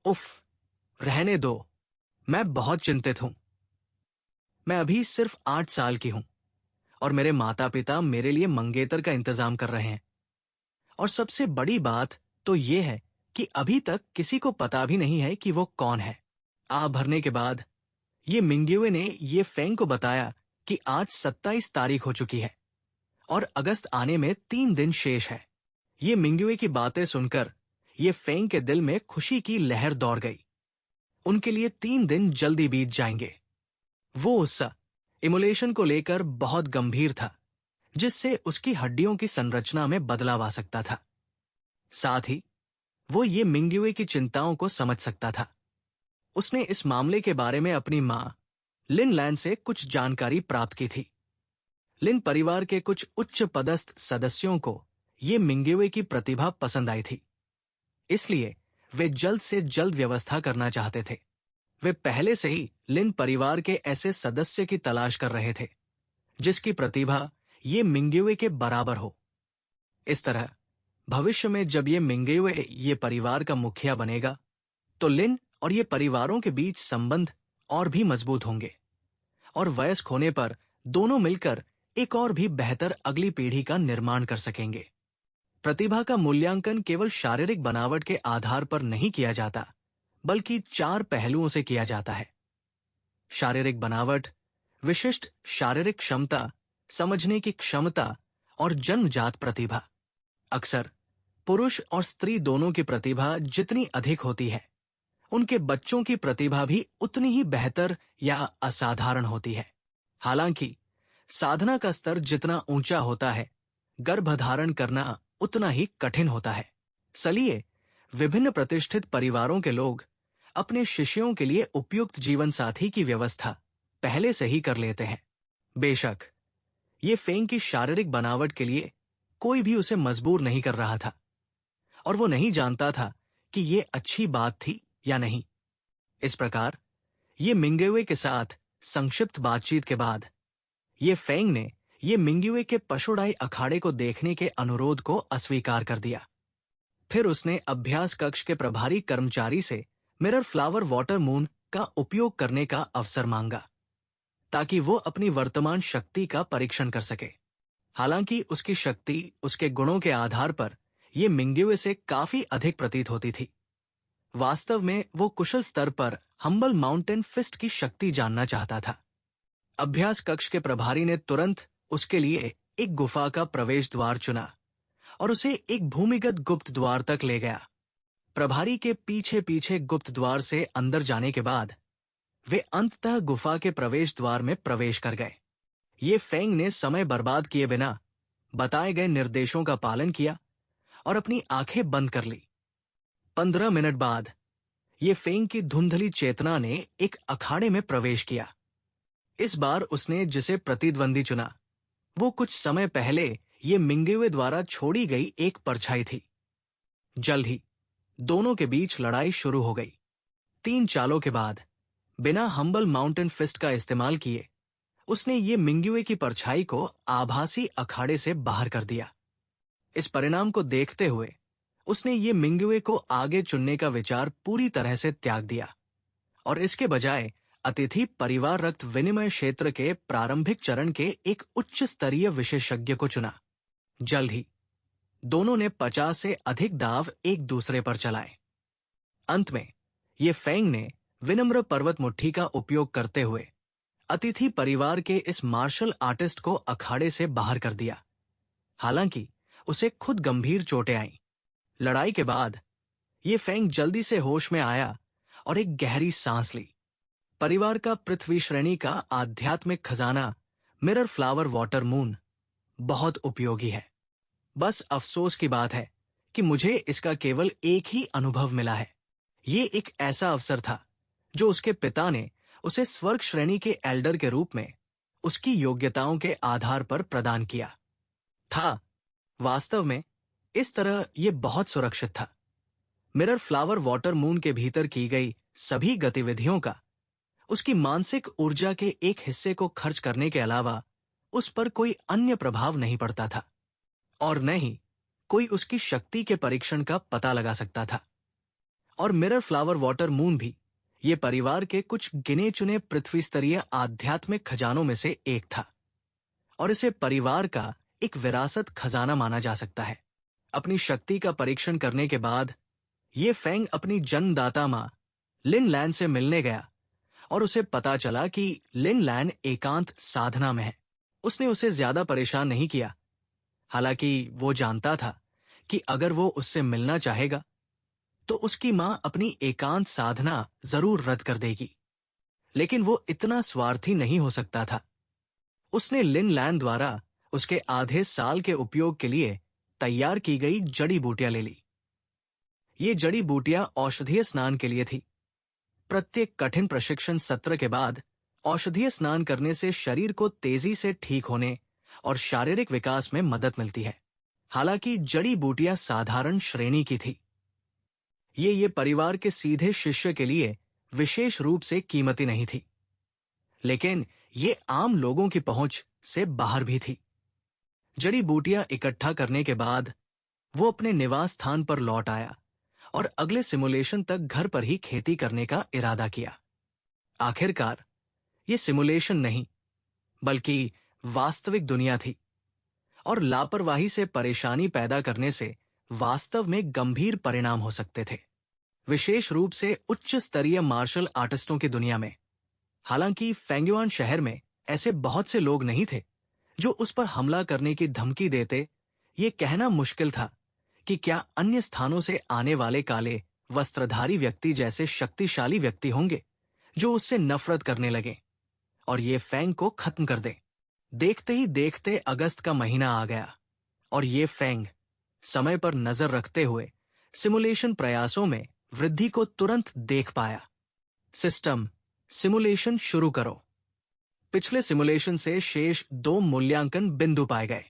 उफ, रहने दो, मैं बहुत चिंतित हूं। मैं अभी सिर्फ 8 साल की हूं और मेरे माता पिता मेरे लिए मंगेतर का इंतजाम कर रहे हैं। और सबसे बड़ी बात तो ये है कि अभी तक किसी को पता भी नहीं है कि वो कौन है। आ भरने के बाद ये मिंग्युए ने ये फेंग को बताया कि आज 27 तारीख हो चुकी है और अगस्त आने में 3 दिन शेष है। ये मिंग्युए की बातें सुनकर ये फेंग के दिल में खुशी की लहर दौड़ गई। उनके लिए 3 दिन जल्दी बीत जाएंगे। वो उत्साह इमुलेशन को लेकर बहुत गंभीर था, जिससे उसकी हड्डियों की संरचना में बदलाव आ सकता था। साथ ही वो ये मिंग्युए की चिंताओं को समझ सकता था। उसने इस मामले के बारे में अपनी मां लिन लैन से कुछ जानकारी प्राप्त की थी। लिन परिवार के कुछ उच्च पदस्थ सदस्यों को ये मिंग्युए की प्रतिभा पसंद आई थी, इसलिए वे जल्द से जल्द व्यवस्था करना चाहते थे। वे पहले से ही लिन परिवार के ऐसे सदस्य की तलाश कर रहे थे जिसकी प्रतिभा ये मिंग्युए के बराबर हो। इस तरह भविष्य में जब ये मिंग्युए ये परिवार का मुखिया बनेगा तो लिन और ये परिवारों के बीच संबंध और भी मजबूत होंगे और वयस्क होने पर दोनों मिलकर एक और भी बेहतर अगली पीढ़ी का निर्माण कर सकेंगे। प्रतिभा का मूल्यांकन केवल शारीरिक बनावट के आधार पर नहीं किया जाता, बल्कि 4 पहलुओं से किया जाता है। शारीरिक बनावट, विशिष्ट शारीरिक क्षमता, समझने की क्षमता और जन्मजात प्रतिभा। अक्सर पुरुष और स्त्री दोनों की प्रतिभा जितनी अधिक होती है, उनके बच्चों की प्रतिभा भी उतनी ही बेहतर या असाधारण होती है। हालांकि साधना का स्तर जितना ऊंचा होता है, गर्भधारण करना उतना ही कठिन होता है। इसलिए विभिन्न प्रतिष्ठित परिवारों के लोग अपने शिष्यों के लिए उपयुक्त जीवन साथी की व्यवस्था पहले से ही कर लेते हैं। बेशक ये फेंग की शारीरिक बनावट के लिए कोई भी उसे मजबूर नहीं कर रहा था और वो नहीं जानता था कि ये अच्छी बात थी या नहीं। इस प्रकार ये मिंग्युए के साथ संक्षिप्त बातचीत के बाद ये फेंग ने ये मिंग्युए के पशुड़ाई अखाड़े को देखने के अनुरोध को अस्वीकार कर दिया। फिर उसने अभ्यास कक्ष के प्रभारी कर्मचारी से मिरर फ्लावर वाटर मून का उपयोग करने का अवसर मांगा ताकि वो अपनी वर्तमान शक्ति का परीक्षण कर सके। हालांकि उसकी शक्ति उसके गुणों के आधार पर यह मिंग्युए से काफी अधिक प्रतीत होती थी। वास्तव में वो कुशल स्तर पर हम्बल माउंटेन फिस्ट की शक्ति जानना चाहता था। अभ्यास कक्ष के प्रभारी ने तुरंत उसके लिए एक गुफा का प्रवेश द्वार चुना और उसे एक भूमिगत गुप्त द्वार तक ले गया। प्रभारी के पीछे पीछे गुप्त द्वार से अंदर जाने के बाद वे अंततः गुफा के प्रवेश द्वार में प्रवेश कर गए। ये फेंग ने समय बर्बाद किए बिना बताए गए निर्देशों का पालन किया और अपनी आंखें बंद कर ली। 15 मिनट बाद ये फेंग की धुंधली चेतना ने एक अखाड़े में प्रवेश किया। इस बार उसने जिसे प्रतिद्वंदी चुना वो कुछ समय पहले ये मिंग्युए द्वारा छोड़ी गई एक परछाई थी। जल्द ही दोनों के बीच लड़ाई शुरू हो गई। 3 चालों के बाद बिना हम्बल माउंटेन फिस्ट का इस्तेमाल किए उसने ये मिंग्युए की परछाई को आभासी अखाड़े से बाहर कर दिया। इस परिणाम को देखते हुए उसने ये मिंग्युए को आगे चुनने का विचार पूरी तरह से त्याग दिया और इसके बजाय अतिथि परिवार रक्त विनिमय क्षेत्र के प्रारंभिक चरण के एक उच्च स्तरीय विशेषज्ञ को चुना। जल्द ही दोनों ने 50 से अधिक दाव एक दूसरे पर चलाए। अंत में ये फेंग ने विनम्र पर्वत मुट्ठी का उपयोग करते हुए अतिथि परिवार के इस मार्शल आर्टिस्ट को अखाड़े से बाहर कर दिया। हालांकि उसे खुद गंभीर चोटें आईं। लड़ाई के बाद ये फेंग जल्दी से होश में आया और एक गहरी सांस ली। परिवार का पृथ्वी श्रेणी का आध्यात्मिक खजाना मिरर फ्लावर वाटर मून बहुत उपयोगी है। बस अफसोस की बात है कि मुझे इसका केवल एक ही अनुभव मिला है। ये एक ऐसा अवसर था जो उसके पिता ने उसे स्वर्ग श्रेणी के एल्डर के रूप में उसकी योग्यताओं के आधार पर प्रदान किया था। वास्तव में इस तरह यह बहुत सुरक्षित था। मिरर फ्लावर वाटर मून के भीतर की गई सभी गतिविधियों का उसकी मानसिक ऊर्जा के एक हिस्से को खर्च करने के अलावा उस पर कोई अन्य प्रभाव नहीं पड़ता था और न ही कोई उसकी शक्ति के परीक्षण का पता लगा सकता था। और मिरर फ्लावर वाटर मून भी ये परिवार के कुछ गिने चुने पृथ्वी स्तरीय आध्यात्मिक खजानों में से एक था, और इसे परिवार का एक विरासत खजाना माना जा सकता है। अपनी शक्ति का परीक्षण करने के बाद ये फेंग अपनी जन्मदाता मां लिन लैन से मिलने गया, और उसे पता चला कि लिन लैन एकांत साधना में है। उसने उसे ज्यादा परेशान नहीं किया, हालांकि वो जानता था कि अगर वो उससे मिलना चाहेगा तो उसकी मां अपनी एकांत साधना जरूर रद्द कर देगी। लेकिन वो इतना स्वार्थी नहीं हो सकता था। उसने लिन लैन द्वारा उसके आधे साल के उपयोग के लिए तैयार की गई जड़ी बूटियां ले ली। ये जड़ी बूटियां औषधीय स्नान के लिए थी। प्रत्येक कठिन प्रशिक्षण सत्र के बाद औषधीय स्नान करने से शरीर को तेजी से ठीक होने और शारीरिक विकास में मदद मिलती है। हालांकि जड़ी बूटियां साधारण श्रेणी की थी। ये परिवार के सीधे शिष्य के लिए विशेष रूप से कीमती नहीं थी, लेकिन ये आम लोगों की पहुंच से बाहर भी थी। जड़ी बूटियां इकट्ठा करने के बाद वो अपने निवास स्थान पर लौट आया और अगले सिमुलेशन तक घर पर ही खेती करने का इरादा किया। आखिरकार ये सिमुलेशन नहीं बल्कि वास्तविक दुनिया थी, और लापरवाही से परेशानी पैदा करने से वास्तव में गंभीर परिणाम हो सकते थे, विशेष रूप से उच्च स्तरीय मार्शल आर्टिस्टों की दुनिया में। हालांकि फेंगयुआन शहर में ऐसे बहुत से लोग नहीं थे जो उस पर हमला करने की धमकी देते। ये कहना मुश्किल था कि क्या अन्य स्थानों से आने वाले काले वस्त्रधारी व्यक्ति जैसे शक्तिशाली व्यक्ति होंगे जो उससे नफरत करने लगे और ये फेंग को खत्म कर दे। देखते ही देखते अगस्त का महीना आ गया, और ये फेंग समय पर नजर रखते हुए सिमुलेशन प्रयासों में वृद्धि को तुरंत देख पाया। सिस्टम सिमुलेशन शुरू करो। पिछले सिमुलेशन से शेष 2 मूल्यांकन बिंदु पाए गए।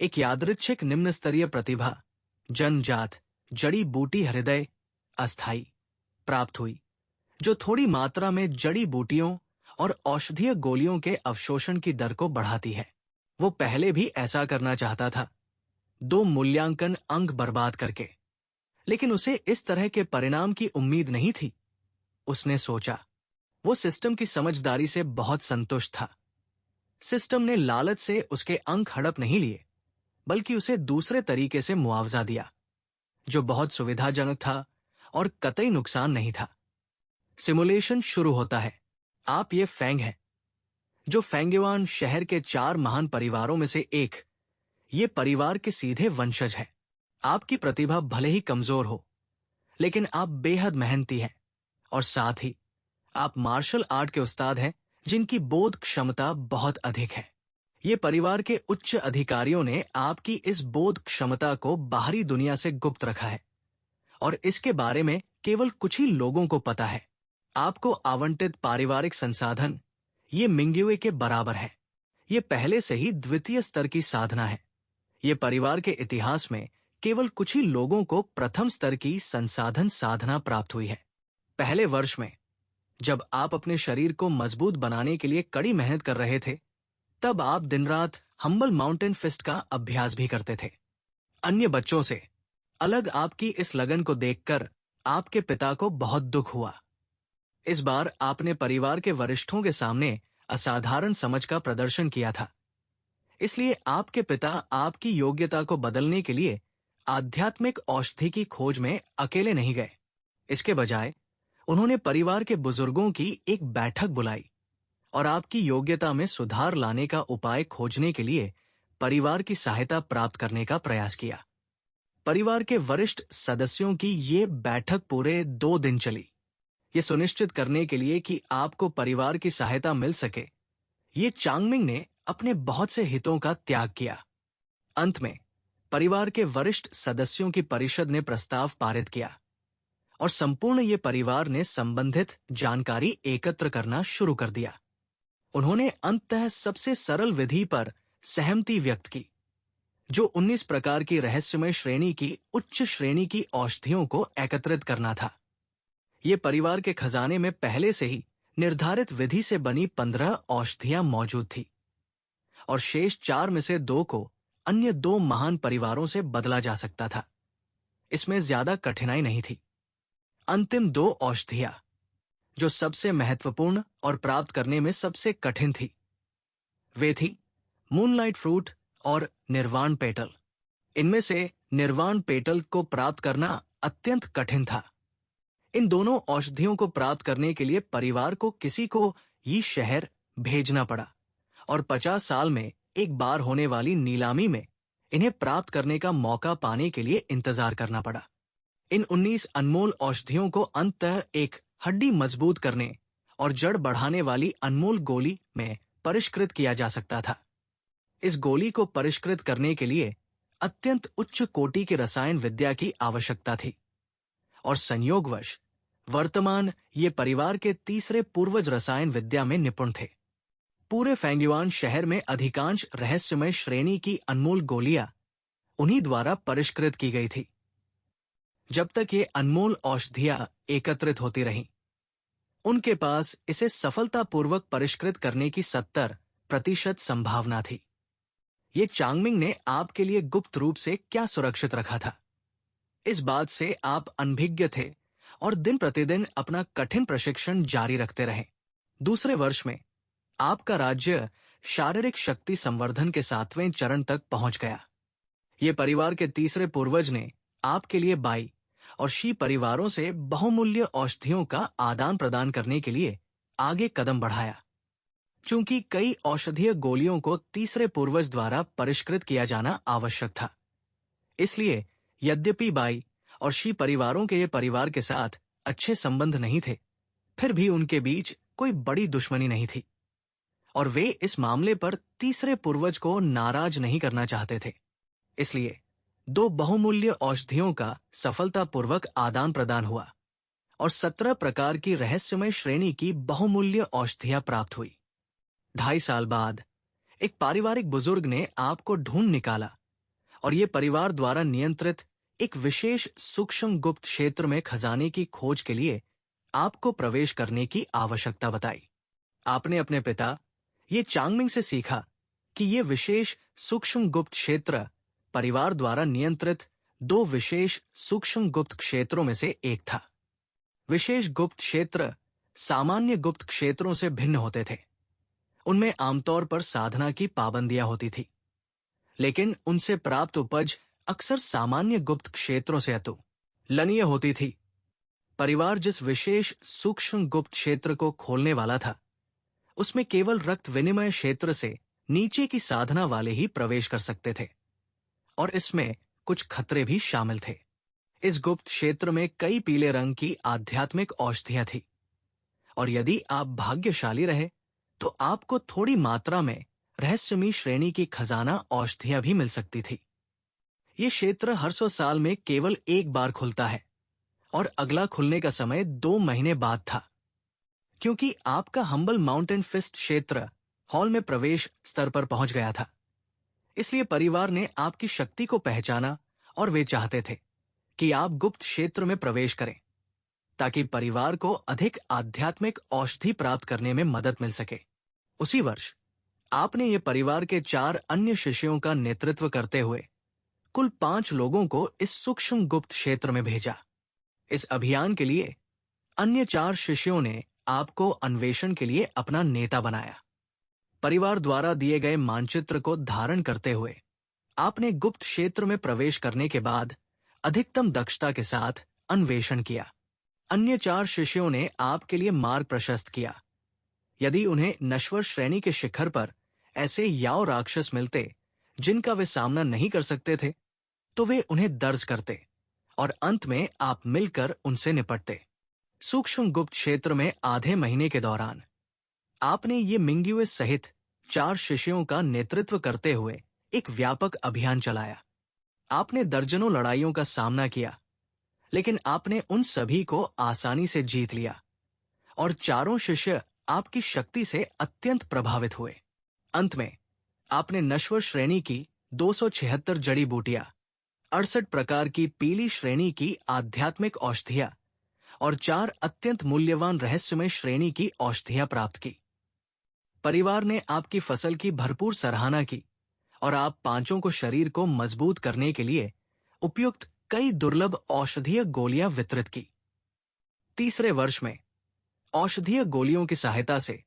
एक यादृच्छिक निम्न स्तरीय प्रतिभा जनजात जड़ी बूटी हृदय अस्थाई प्राप्त हुई, जो थोड़ी मात्रा में जड़ी बूटियों और औषधीय गोलियों के अवशोषण की दर को बढ़ाती है। वो पहले भी ऐसा करना चाहता था, 2 मूल्यांकन अंक बर्बाद करके, लेकिन उसे इस तरह के परिणाम की उम्मीद नहीं थी। उसने सोचा, वो सिस्टम की समझदारी से बहुत संतुष्ट था। सिस्टम ने लालच से उसके अंक हड़प नहीं लिए, बल्कि उसे दूसरे तरीके से मुआवजा दिया, जो बहुत सुविधाजनक था और कतई नुकसान नहीं था। सिमुलेशन शुरू होता है। आप ये फेंग हैं, जो फेंगयुआन शहर के 4 महान परिवारों में से एक। ये परिवार के सीधे वंशज है। आपकी प्रतिभा भले ही कमजोर हो, लेकिन आप बेहद मेहनती हैं, और साथ ही आप मार्शल आर्ट के उस्ताद हैं जिनकी बोध क्षमता बहुत अधिक है। ये परिवार के उच्च अधिकारियों ने आपकी इस बोध क्षमता को बाहरी दुनिया से गुप्त रखा है, और इसके बारे में केवल कुछ ही लोगों को पता है। आपको आवंटित पारिवारिक संसाधन ये मिंग्युए के बराबर है। ये पहले से ही द्वितीय स्तर की साधना है। ये परिवार के इतिहास में केवल कुछ ही लोगों को प्रथम स्तर की संसाधन साधना प्राप्त हुई है। पहले वर्ष में जब आप अपने शरीर को मजबूत बनाने के लिए कड़ी मेहनत कर रहे थे, तब आप दिन रात हम्बल माउंटेन फिस्ट का अभ्यास भी करते थे। अन्य बच्चों से अलग आपकी इस लगन को देखकर आपके पिता को बहुत दुख हुआ। इस बार आपने परिवार के वरिष्ठों के सामने असाधारण समझ का प्रदर्शन किया था, इसलिए आपके पिता आपकी योग्यता को बदलने के लिए आध्यात्मिक औषधि की खोज में अकेले नहीं गए। इसके बजाय उन्होंने परिवार के बुजुर्गों की एक बैठक बुलाई और आपकी योग्यता में सुधार लाने का उपाय खोजने के लिए परिवार की सहायता प्राप्त करने का प्रयास किया। परिवार के वरिष्ठ सदस्यों की ये बैठक पूरे 2 दिन चली। ये सुनिश्चित करने के लिए कि आपको परिवार की सहायता मिल सके, ये चांगमिंग ने अपने बहुत से हितों का त्याग किया। अंत में परिवार के वरिष्ठ सदस्यों की परिषद ने प्रस्ताव पारित किया, और संपूर्ण ये परिवार ने संबंधित जानकारी एकत्र करना शुरू कर दिया। उन्होंने अंततः सबसे सरल विधि पर सहमति व्यक्त की, जो 19 प्रकार की रहस्यमय श्रेणी की उच्च श्रेणी की औषधियों को एकत्रित करना था। ये परिवार के खजाने में पहले से ही निर्धारित विधि से बनी 15 औषधियां मौजूद थी, और शेष 4 में से 2 को अन्य 2 महान परिवारों से बदला जा सकता था। इसमें ज्यादा कठिनाई नहीं थी। अंतिम 2 औषधियां, जो सबसे महत्वपूर्ण और प्राप्त करने में सबसे कठिन थी, वे थी मूनलाइट फ्रूट और निर्वाण पेटल। इनमें से निर्वाण पेटल को प्राप्त करना अत्यंत कठिन था। इन दोनों औषधियों को प्राप्त करने के लिए परिवार को किसी को ये शहर भेजना पड़ा और 50 साल में एक बार होने वाली नीलामी में इन्हें प्राप्त करने का मौका पाने के लिए इंतजार करना पड़ा। इन 19 अनमोल औषधियों को अंततः एक हड्डी मजबूत करने और जड़ बढ़ाने वाली अनमोल गोली में परिष्कृत किया जा सकता था। इस गोली को परिष्कृत करने के लिए अत्यंत उच्च कोटि की रसायन विद्या की आवश्यकता थी और संयोगवश वर्तमान ये परिवार के तीसरे पूर्वज रसायन विद्या में निपुण थे। पूरे फेंगयुआन शहर में अधिकांश रहस्यमय श्रेणी की अनमोल गोलियां उन्हीं द्वारा परिष्कृत की गई थी। जब तक ये अनमोल औषधियां एकत्रित होती रहीं, उनके पास इसे सफलतापूर्वक परिष्कृत करने की 70% संभावना थी। ये चांगमिंग ने आपके लिए गुप्त रूप से क्या सुरक्षित रखा था? इस बात से आप अनभिज्ञ थे और दिन प्रतिदिन अपना कठिन प्रशिक्षण जारी रखते रहे। दूसरे वर्ष में आपका राज्य शारीरिक शक्ति संवर्धन के 7वें चरण तक पहुंच गया। ये परिवार के तीसरे पूर्वज ने आपके लिए बाई और शी परिवारों से बहुमूल्य औषधियों का आदान प्रदान करने के लिए आगे कदम बढ़ाया। चूंकि कई औषधीय गोलियों को तीसरे पूर्वज द्वारा परिष्कृत किया जाना आवश्यक था, इसलिए यद्यपि बाई और शी परिवारों के ये परिवार के साथ अच्छे संबंध नहीं थे, फिर भी उनके बीच कोई बड़ी दुश्मनी नहीं थी और वे इस मामले पर तीसरे पूर्वज को नाराज नहीं करना चाहते थे। इसलिए 2 बहुमूल्य औषधियों का सफलतापूर्वक आदान प्रदान हुआ और 17 प्रकार की रहस्यमय श्रेणी की बहुमूल्य औषधियां प्राप्त हुई। 2.5 साल बाद एक पारिवारिक बुजुर्ग ने आपको ढूंढ निकाला और ये परिवार द्वारा नियंत्रित एक विशेष सूक्ष्म गुप्त क्षेत्र में खजाने की खोज के लिए आपको प्रवेश करने की आवश्यकता बताई। आपने अपने पिता ये चांगमिंग से सीखा कि ये विशेष सूक्ष्म गुप्त क्षेत्र परिवार द्वारा नियंत्रित 2 विशेष सूक्ष्म गुप्त क्षेत्रों में से एक था। विशेष गुप्त क्षेत्र सामान्य गुप्त क्षेत्रों से भिन्न होते थे। उनमें आमतौर पर साधना की पाबंदियां होती थी, लेकिन उनसे प्राप्त उपज अक्सर सामान्य गुप्त क्षेत्रों से अतुलनीय होती थी। परिवार जिस विशेष सूक्ष्म गुप्त क्षेत्र को खोलने वाला था, उसमें केवल रक्त विनिमय क्षेत्र से नीचे की साधना वाले ही प्रवेश कर सकते थे और इसमें कुछ खतरे भी शामिल थे। इस गुप्त क्षेत्र में कई पीले रंग की आध्यात्मिक औषधियां थी और यदि आप भाग्यशाली रहे तो आपको थोड़ी मात्रा में रहस्यमयी श्रेणी की खजाना औषधियां भी मिल सकती थी। ये क्षेत्र हर 100 साल में केवल एक बार खुलता है और अगला खुलने का समय 2 महीने बाद था। क्योंकि आपका हम्बल माउंटेन फिस्ट क्षेत्र हॉल में प्रवेश स्तर पर पहुंच गया था, इसलिए परिवार ने आपकी शक्ति को पहचाना और वे चाहते थे कि आप गुप्त क्षेत्र में प्रवेश करें ताकि परिवार को अधिक आध्यात्मिक औषधि प्राप्त करने में मदद मिल सके। उसी वर्ष आपने ये परिवार के 4 अन्य शिष्यों का नेतृत्व करते हुए कुल 5 लोगों को इस सूक्ष्म गुप्त क्षेत्र में भेजा। इस अभियान के लिए अन्य 4 शिष्यों ने आपको अन्वेषण के लिए अपना नेता बनाया। परिवार द्वारा दिए गए मानचित्र को धारण करते हुए आपने गुप्त क्षेत्र में प्रवेश करने के बाद अधिकतम दक्षता के साथ अन्वेषण किया। अन्य 4 शिष्यों ने आपके लिए मार्ग प्रशस्त किया। यदि उन्हें नश्वर श्रेणी के शिखर पर ऐसे याव राक्षस मिलते जिनका वे सामना नहीं कर सकते थे, तो वे उन्हें दर्ज करते और अंत में आप मिलकर उनसे निपटते। सूक्ष्म गुप्त क्षेत्र में आधे महीने के दौरान आपने ये मिंग्युए सहित 4 शिष्यों का नेतृत्व करते हुए एक व्यापक अभियान चलाया। आपने दर्जनों लड़ाइयों का सामना किया, लेकिन आपने उन सभी को आसानी से जीत लिया और चारों शिष्य आपकी शक्ति से अत्यंत प्रभावित हुए। अंत में आपने नश्वर श्रेणी की 276 जड़ी बूटियां, 68 प्रकार की पीली श्रेणी की आध्यात्मिक औषधियां और 4 अत्यंत मूल्यवान रहस्यमय श्रेणी की औषधियां प्राप्त की। परिवार ने आपकी फसल की भरपूर सराहना की और आप पांचों को शरीर को मजबूत करने के लिए उपयुक्त कई दुर्लभ औषधीय गोलियां वितरित की। तीसरे वर्ष में औषधीय गोलियों की सहायता से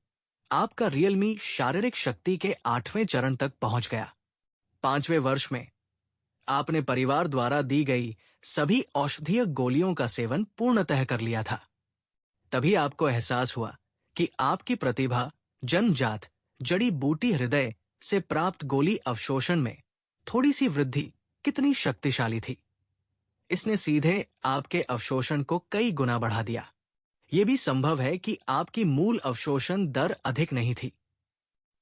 आपका रियलमी शारीरिक शक्ति के 8वें चरण तक पहुंच गया। 5वें वर्ष में आपने परिवार द्वारा दी गई सभी औषधीय गोलियों का सेवन पूर्णतः कर लिया था। तभी आपको एहसास हुआ कि आपकी प्रतिभा जन्मजात जड़ी बूटी हृदय से प्राप्त गोली अवशोषण में थोड़ी सी वृद्धि कितनी शक्तिशाली थी। इसने सीधे आपके अवशोषण को कई गुना बढ़ा दिया। यह भी संभव है कि आपकी मूल अवशोषण दर अधिक नहीं थी।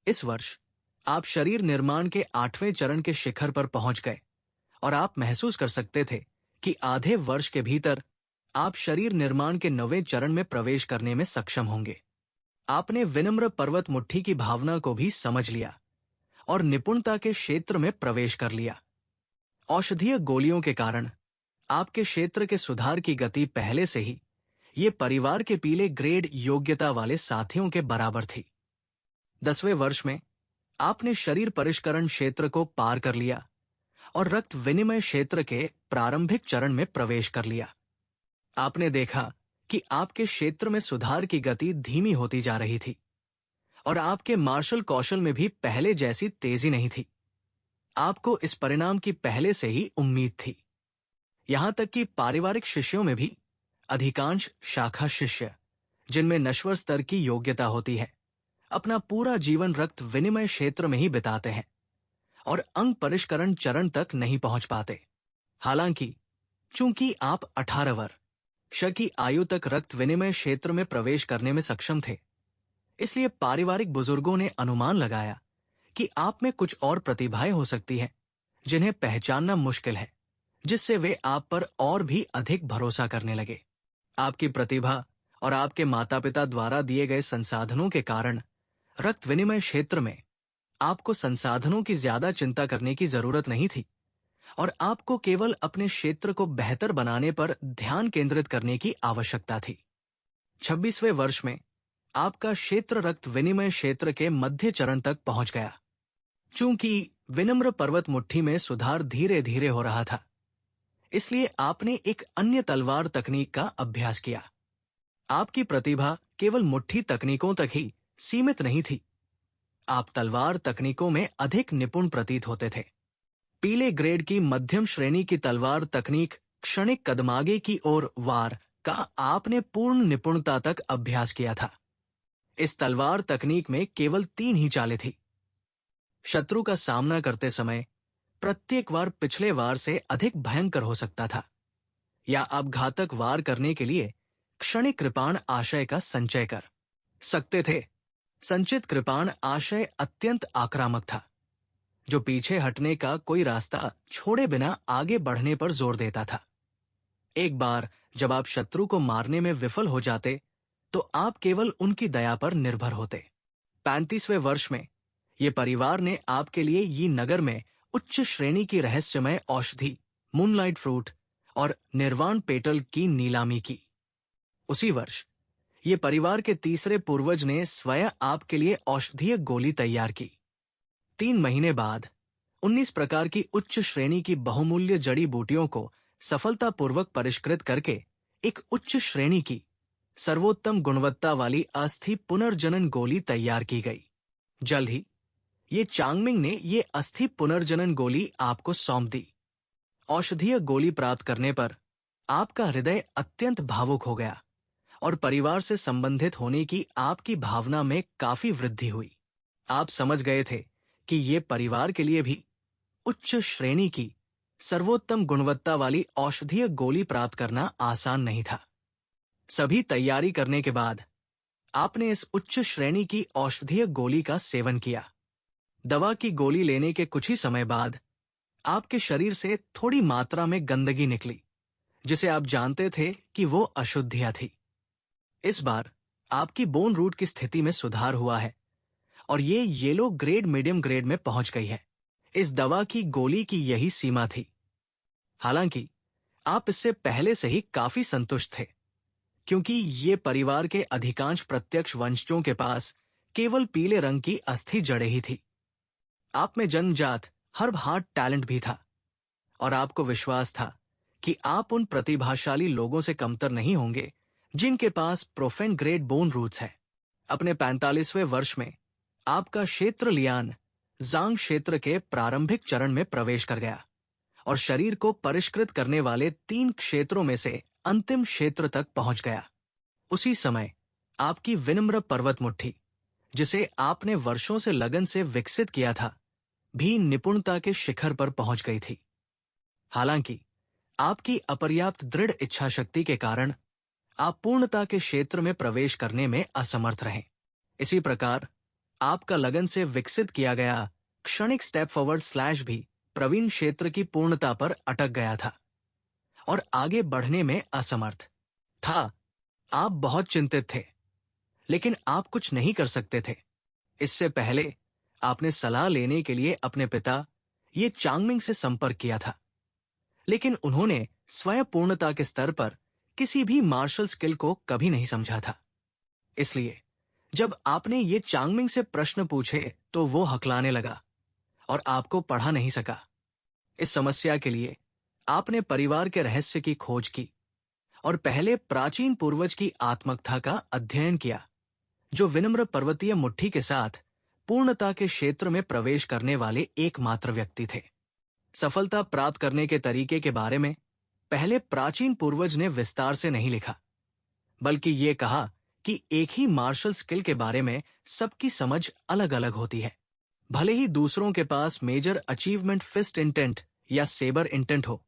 इस वर्ष आप शरीर निर्माण के 8वें चरण के शिखर पर पहुंच गए और आप महसूस कर सकते थे कि आधे वर्ष के भीतर आप शरीर निर्माण के 9वें चरण में प्रवेश करने में सक्षम होंगे। आपने विनम्र पर्वत मुट्ठी की भावना को भी समझ लिया और निपुणता के क्षेत्र में प्रवेश कर लिया। औषधीय गोलियों के कारण आपके क्षेत्र के सुधार की गति पहले से ही ये परिवार के पीले ग्रेड योग्यता वाले साथियों के बराबर थी। 10वें वर्ष में आपने शरीर परिष्करण क्षेत्र को पार कर लिया और रक्त विनिमय क्षेत्र के प्रारंभिक चरण में प्रवेश कर लिया। आपने देखा कि आपके क्षेत्र में सुधार की गति धीमी होती जा रही थी और आपके मार्शल कौशल में भी पहले जैसी तेजी नहीं थी। आपको इस परिणाम की पहले से ही उम्मीद थी। यहां तक कि पारिवारिक शिष्यों में भी अधिकांश शाखा शिष्य, जिनमें नश्वर स्तर की योग्यता होती है, अपना पूरा जीवन रक्त विनिमय क्षेत्र में ही बिताते हैं और अंग परिष्करण चरण तक नहीं पहुंच पाते। हालांकि चूंकि आप 18 वर्ष की आयु तक रक्त विनिमय क्षेत्र में प्रवेश करने में सक्षम थे, इसलिए पारिवारिक बुजुर्गों ने अनुमान लगाया कि आप में कुछ और प्रतिभाएं हो सकती हैं जिन्हें पहचानना मुश्किल है, जिससे वे आप पर और भी अधिक भरोसा करने लगे। आपकी प्रतिभा और आपके माता पिता द्वारा दिए गए संसाधनों के कारण रक्त विनिमय क्षेत्र में आपको संसाधनों की ज्यादा चिंता करने की जरूरत नहीं थी और आपको केवल अपने क्षेत्र को बेहतर बनाने पर ध्यान केंद्रित करने की आवश्यकता थी। 26वें वर्ष में आपका क्षेत्र रक्त विनिमय क्षेत्र के मध्य चरण तक पहुंच गया। चूंकि विनम्र पर्वत मुट्ठी में सुधार धीरे धीरे हो रहा था, इसलिए आपने एक अन्य तलवार तकनीक का अभ्यास किया। आपकी प्रतिभा केवल मुट्ठी तकनीकों तक ही सीमित नहीं थी। आप तलवार तकनीकों में अधिक निपुण प्रतीत होते थे। पीले ग्रेड की मध्यम श्रेणी की तलवार तकनीक क्षणिक कदमागे की ओर वार का आपने पूर्ण निपुणता तक अभ्यास किया था। इस तलवार तकनीक में केवल 3 ही चालें थी। शत्रु का सामना करते समय प्रत्येक वार पिछले वार से अधिक भयंकर हो सकता था, या आप घातक वार करने के लिए क्षणिक कृपाण आशय का संचय कर सकते थे। संचित कृपाण आशय अत्यंत आक्रामक था, जो पीछे हटने का कोई रास्ता छोड़े बिना आगे बढ़ने पर जोर देता था। एक बार जब आप शत्रु को मारने में विफल हो जाते, तो आप केवल उनकी दया पर निर्भर होते। 35वें वर्ष में ये परिवार ने आपके लिए ये नगर में उच्च श्रेणी की रहस्यमय औषधि मूनलाइट फ्रूट और निर्वाण पेटल की नीलामी की। उसी वर्ष ये परिवार के तीसरे पूर्वज ने स्वयं आपके लिए औषधीय गोली तैयार की। 3 महीने बाद 19 प्रकार की उच्च श्रेणी की बहुमूल्य जड़ी बूटियों को सफलतापूर्वक परिष्कृत करके एक उच्च श्रेणी की सर्वोत्तम गुणवत्ता वाली अस्थि पुनर्जनन गोली तैयार की गई। जल्द ही ये चांगमिंग ने ये अस्थि पुनर्जनन गोली आपको सौंप दी। औषधीय गोली प्राप्त करने पर आपका हृदय अत्यंत भावुक हो गया और परिवार से संबंधित होने की आपकी भावना में काफी वृद्धि हुई। आप समझ गए थे कि ये परिवार के लिए भी उच्च श्रेणी की सर्वोत्तम गुणवत्ता वाली औषधीय गोली प्राप्त करना आसान नहीं था। सभी तैयारी करने के बाद आपने इस उच्च श्रेणी की औषधीय गोली का सेवन किया। दवा की गोली लेने के कुछ ही समय बाद आपके शरीर से थोड़ी मात्रा में गंदगी निकली, जिसे आप जानते थे कि वो अशुद्धियां थी। इस बार आपकी बोन रूट की स्थिति में सुधार हुआ है और ये येलो ग्रेड मीडियम ग्रेड में पहुंच गई है। इस दवा की गोली की यही सीमा थी। हालांकि आप इससे पहले से ही काफी संतुष्ट थे, क्योंकि ये परिवार के अधिकांश प्रत्यक्ष वंशजों के पास केवल पीले रंग की अस्थि जड़ें ही थी। आप में जन्मजात हर हार्ट टैलेंट भी था और आपको विश्वास था कि आप उन प्रतिभाशाली लोगों से कमतर नहीं होंगे जिनके पास प्रोफेन ग्रेट बोन रूट्स है। अपने 45वें वर्ष में आपका क्षेत्र लियान जांग क्षेत्र के प्रारंभिक चरण में प्रवेश कर गया और शरीर को परिष्कृत करने वाले 3 क्षेत्रों में से अंतिम क्षेत्र तक पहुंच गया। उसी समय आपकी विनम्र पर्वत मुट्ठी, जिसे आपने वर्षों से लगन से विकसित किया था, भी निपुणता के शिखर पर पहुंच गई थी। हालांकि आपकी अपर्याप्त दृढ़ इच्छा शक्ति के कारण आप पूर्णता के क्षेत्र में प्रवेश करने में असमर्थ रहे। इसी प्रकार आपका लगन से विकसित किया गया क्षणिक स्टेप फॉरवर्ड स्लैश भी प्रवीण क्षेत्र की पूर्णता पर अटक गया था और आगे बढ़ने में असमर्थ था। आप बहुत चिंतित थे, लेकिन आप कुछ नहीं कर सकते थे। इससे पहले आपने सलाह लेने के लिए अपने पिता ये चांगमिंग से संपर्क किया था, लेकिन उन्होंने स्वयं पूर्णता के स्तर पर किसी भी मार्शल स्किल को कभी नहीं समझा था। इसलिए जब आपने ये चांगमिंग से प्रश्न पूछे तो वो हकलाने लगा और आपको पढ़ा नहीं सका। इस समस्या के लिए आपने परिवार के रहस्य की खोज की और पहले प्राचीन पूर्वज की आत्मकथा का अध्ययन किया, जो विनम्र पर्वतीय मुट्ठी के साथ पूर्णता के क्षेत्र में प्रवेश करने वाले एकमात्र व्यक्ति थे। सफलता प्राप्त करने के तरीके के बारे में पहले प्राचीन पूर्वज ने विस्तार से नहीं लिखा, बल्कि ये कहा कि एक ही मार्शल स्किल के बारे में सबकी समझ अलग अलग होती है। भले ही दूसरों के पास मेजर अचीवमेंट फिस्ट इंटेंट या सेबर इंटेंट हो,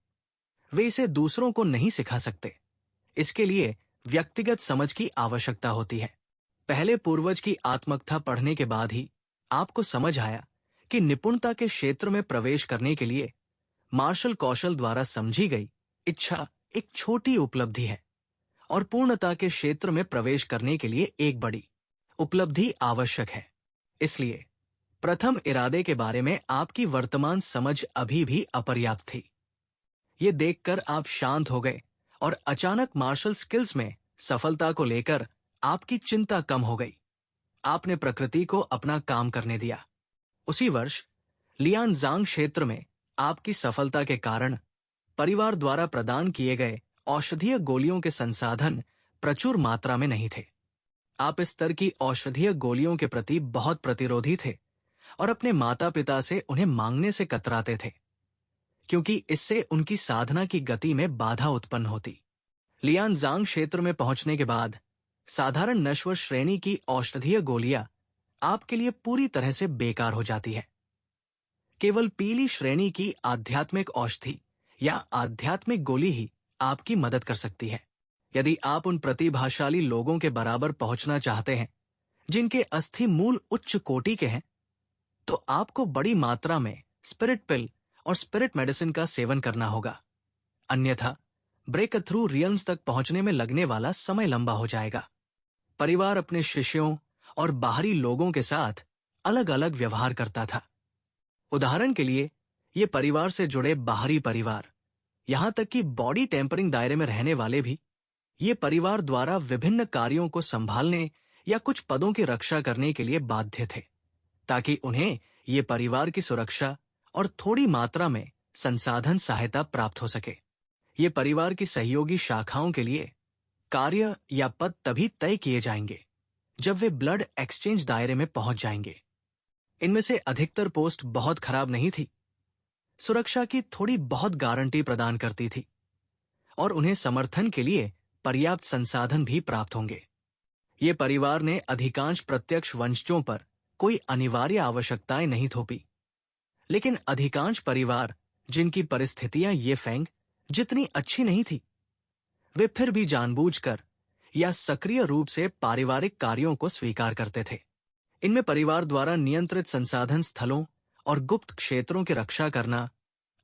वे इसे दूसरों को नहीं सिखा सकते। इसके लिए व्यक्तिगत समझ की आवश्यकता होती है। पहले पूर्वज की आत्मकथा पढ़ने के बाद ही आपको समझ आया कि निपुणता के क्षेत्र में प्रवेश करने के लिए मार्शल कौशल द्वारा समझी गई इच्छा एक छोटी उपलब्धि है और पूर्णता के क्षेत्र में प्रवेश करने के लिए एक बड़ी उपलब्धि आवश्यक है। इसलिए प्रथम इरादे के बारे में आपकी वर्तमान समझ अभी भी अपर्याप्त थी। ये देखकर आप शांत हो गए और अचानक मार्शल स्किल्स में सफलता को लेकर आपकी चिंता कम हो गई। आपने प्रकृति को अपना काम करने दिया। उसी वर्ष लियानजांग क्षेत्र में आपकी सफलता के कारण परिवार द्वारा प्रदान किए गए औषधीय गोलियों के संसाधन प्रचुर मात्रा में नहीं थे। आप इस स्तर की औषधीय गोलियों के प्रति बहुत प्रतिरोधी थे और अपने माता पिता से उन्हें मांगने से कतराते थे, क्योंकि इससे उनकी साधना की गति में बाधा उत्पन्न होती। लियानजांग क्षेत्र में पहुंचने के बाद साधारण नश्वर श्रेणी की औषधीय गोलियां आपके लिए पूरी तरह से बेकार हो जाती है। केवल पीली श्रेणी की आध्यात्मिक औषधि या आध्यात्मिक गोली ही आपकी मदद कर सकती है। यदि आप उन प्रतिभाशाली लोगों के बराबर पहुंचना चाहते हैं जिनके अस्थि मूल उच्च कोटि के हैं, तो आपको बड़ी मात्रा में स्पिरिट पिल और स्पिरिट मेडिसिन का सेवन करना होगा। अन्यथा ब्रेक थ्रू रियल्म्स तक पहुंचने में लगने वाला समय लंबा हो जाएगा। परिवार अपने शिष्यों और बाहरी लोगों के साथ अलग अलग व्यवहार करता था। उदाहरण के लिए, ये परिवार से जुड़े बाहरी परिवार, यहां तक कि बॉडी टेम्परिंग दायरे में रहने वाले भी, ये परिवार द्वारा विभिन्न कार्यों को संभालने या कुछ पदों की रक्षा करने के लिए बाध्य थे, ताकि उन्हें ये परिवार की सुरक्षा और थोड़ी मात्रा में संसाधन सहायता प्राप्त हो सके। ये परिवार की सहयोगी शाखाओं के लिए कार्य या पद तभी तय किए जाएंगे जब वे ब्लड एक्सचेंज दायरे में पहुंच जाएंगे। इनमें से अधिकतर पोस्ट बहुत खराब नहीं थी, सुरक्षा की थोड़ी बहुत गारंटी प्रदान करती थी और उन्हें समर्थन के लिए पर्याप्त संसाधन भी प्राप्त होंगे। ये परिवार ने अधिकांश प्रत्यक्ष वंशजों पर कोई अनिवार्य आवश्यकताएं नहीं थोपी, लेकिन अधिकांश परिवार जिनकी परिस्थितियां ये फेंग जितनी अच्छी नहीं थी, वे फिर भी जानबूझकर या सक्रिय रूप से पारिवारिक कार्यों को स्वीकार करते थे। इनमें परिवार द्वारा नियंत्रित संसाधन स्थलों और गुप्त क्षेत्रों की रक्षा करना,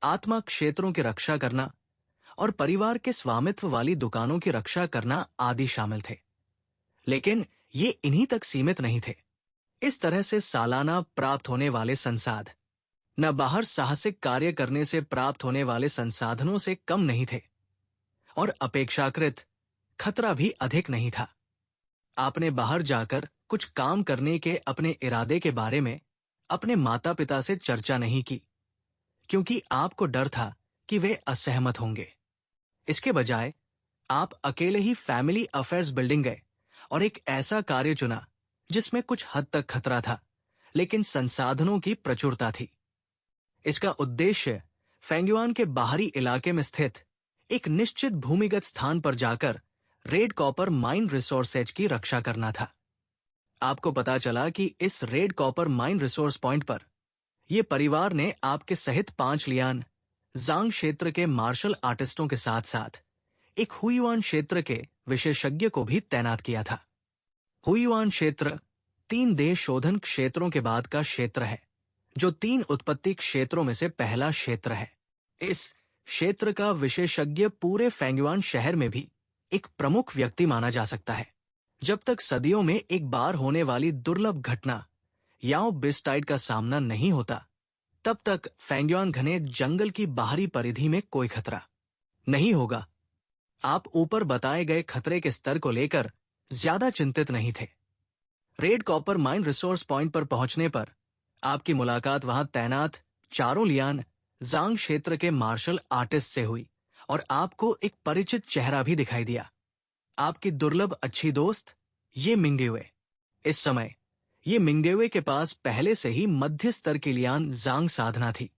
आत्मा क्षेत्रों की रक्षा करना और परिवार के स्वामित्व वाली दुकानों की रक्षा करना आदि शामिल थे। लेकिन ये इन्हीं तक सीमित नहीं थे। इस तरह से सालाना प्राप्त होने वाले संसाध न बाहर साहसिक कार्य करने से प्राप्त होने वाले संसाधनों से कम नहीं थे और अपेक्षाकृत खतरा भी अधिक नहीं था। आपने बाहर जाकर कुछ काम करने के अपने इरादे के बारे में अपने माता पिता से चर्चा नहीं की, क्योंकि आपको डर था कि वे असहमत होंगे। इसके बजाय आप अकेले ही फैमिली अफेयर्स बिल्डिंग गए और एक ऐसा कार्य चुना जिसमें कुछ हद तक खतरा था, लेकिन संसाधनों की प्रचुरता थी। इसका उद्देश्य फेंगयुआन के बाहरी इलाके में स्थित एक निश्चित भूमिगत स्थान पर जाकर रेड कॉपर माइन रिसोर्सेज की रक्षा करना था। आपको पता चला कि इस red copper mine resource point पर यह परिवार ने आपके सहित 5 लियान जांग क्षेत्र के मार्शल आर्टिस्टों के साथ साथ एक हुइयुआन क्षेत्र के विशेषज्ञ को भी तैनात किया था। हुइयुआन क्षेत्र 3 देश शोधन क्षेत्रों के बाद का क्षेत्र है, जो 3 उत्पत्ति क्षेत्रों में से पहला क्षेत्र है। इस क्षेत्र का विशेषज्ञ पूरे फेंगयुआन शहर में भी एक प्रमुख व्यक्ति माना जा सकता है। जब तक सदियों में एक बार होने वाली दुर्लभ घटना याओ बिस्टाइड का सामना नहीं होता, तब तक फेंगयुआन घने जंगल की बाहरी परिधि में कोई खतरा नहीं होगा। आप ऊपर बताए गए खतरे के स्तर को लेकर ज्यादा चिंतित नहीं थे। Red copper mine resource point पर पहुंचने पर आपकी मुलाकात वहां तैनात 4 लियान जांग क्षेत्र के मार्शल आर्टिस्ट से हुई और आपको एक परिचित चेहरा भी दिखाई दिया, आपकी दुर्लभ अच्छी दोस्त ये मिंगेवे। इस समय ये मिंगेवे के पास पहले से ही मध्य स्तर की लियान जांग साधना थी,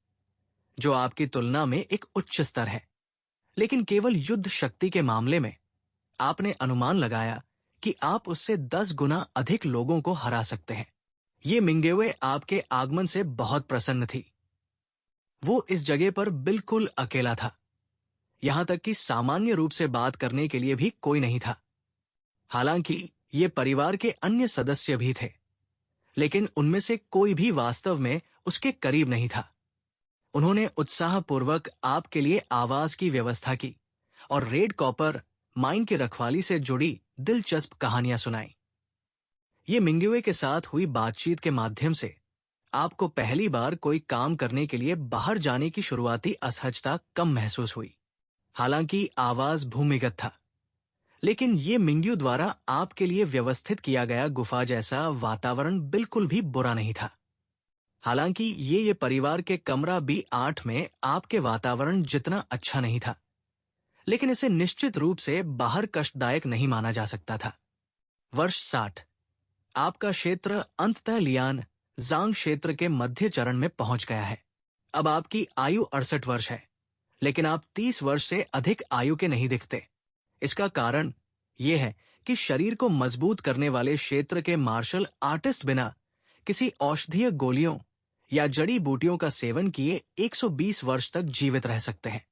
जो आपकी तुलना में एक उच्च स्तर है, लेकिन केवल युद्ध शक्ति के मामले में आपने अनुमान लगाया कि आप उससे 10 गुना अधिक लोगों को हरा सकते हैं। ये मिंगेवे आपके आगमन से बहुत प्रसन्न थी। वो इस जगह पर बिल्कुल अकेला था, यहां तक कि सामान्य रूप से बात करने के लिए भी कोई नहीं था। हालांकि ये परिवार के अन्य सदस्य भी थे, लेकिन उनमें से कोई भी वास्तव में उसके करीब नहीं था। उन्होंने उत्साहपूर्वक आपके लिए आवास की व्यवस्था की और रेड कॉपर माइन की रखवाली से जुड़ी दिलचस्प कहानियां सुनाई। ये मिंगेवे के साथ हुई बातचीत के माध्यम से आपको पहली बार कोई काम करने के लिए बाहर जाने की शुरुआती असहजता कम महसूस हुई। हालांकि आवास भूमिगत था, लेकिन ये मिंग्यू द्वारा आपके लिए व्यवस्थित किया गया गुफा जैसा वातावरण बिल्कुल भी बुरा नहीं था। हालांकि ये परिवार के कमरा B8 में आपके वातावरण जितना अच्छा नहीं था, लेकिन इसे निश्चित रूप से बाहर कष्टदायक नहीं माना जा सकता था। वर्ष 60। आपका क्षेत्र अंततः लियान जांग क्षेत्र के मध्य चरण में पहुंच गया है। अब आपकी आयु 68 वर्ष है, लेकिन आप 30 वर्ष से अधिक आयु के नहीं दिखते। इसका कारण यह है कि शरीर को मजबूत करने वाले क्षेत्र के मार्शल आर्टिस्ट बिना किसी औषधीय गोलियों या जड़ी बूटियों का सेवन किए 120 वर्ष तक जीवित रह सकते हैं।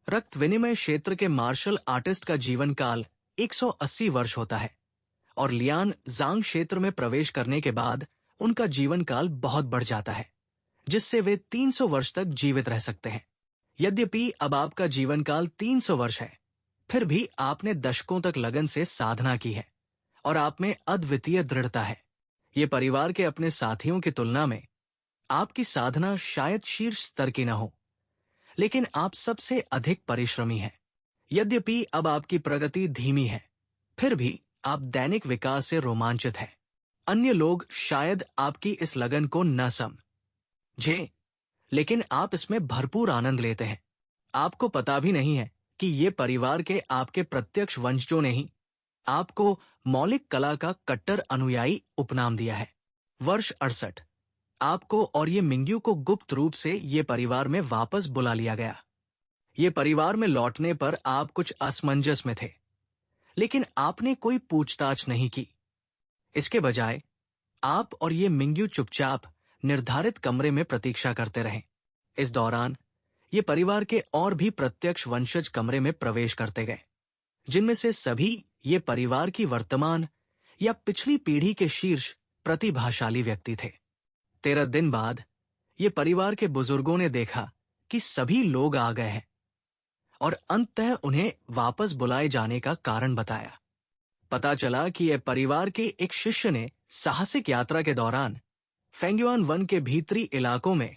रक्त विनिमय क्षेत्र के मार्शल आर्टिस्ट का जीवन काल 180 वर्ष होता है और लियान जांग क्षेत्र में प्रवेश करने के बाद उनका जीवन काल बहुत बढ़ जाता है, जिससे वे 300 वर्ष तक जीवित रह सकते हैं। यद्यपि अब आपका जीवन काल 300 वर्ष है, फिर भी आपने दशकों तक लगन से साधना की है और आप में अद्वितीय दृढ़ता है। ये परिवार के अपने साथियों की तुलना में आपकी साधना शायद शीर्ष स्तर की न हो, लेकिन आप सबसे अधिक परिश्रमी हैं। यद्यपि अब आपकी प्रगति धीमी है, फिर भी आप दैनिक विकास से रोमांचित हैं। अन्य लोग शायद आपकी इस लगन को न समझें, लेकिन आप इसमें भरपूर आनंद लेते हैं। आपको पता भी नहीं है कि ये परिवार के आपके प्रत्यक्ष वंशजों ने ही आपको मौलिक कला का कट्टर अनुयायी उपनाम दिया है। वर्ष 68। आपको और ये मिंग्यू को गुप्त रूप से ये परिवार में वापस बुला लिया गया। ये परिवार में लौटने पर आप कुछ असमंजस में थे, लेकिन आपने कोई पूछताछ नहीं की। इसके बजाय आप और ये मिंग्यू चुपचाप निर्धारित कमरे में प्रतीक्षा करते रहे। इस दौरान ये परिवार के और भी प्रत्यक्ष वंशज कमरे में प्रवेश करते गए, जिनमें से सभी ये परिवार की वर्तमान या पिछली पीढ़ी के शीर्ष प्रतिभाशाली व्यक्ति थे। 13 दिन बाद ये परिवार के बुजुर्गों ने देखा कि सभी लोग आ गए हैं और अंततः उन्हें वापस बुलाए जाने का कारण बताया। पता चला कि यह परिवार के एक शिष्य ने साहसिक यात्रा के दौरान फेंगयुआन वन के भीतरी इलाकों में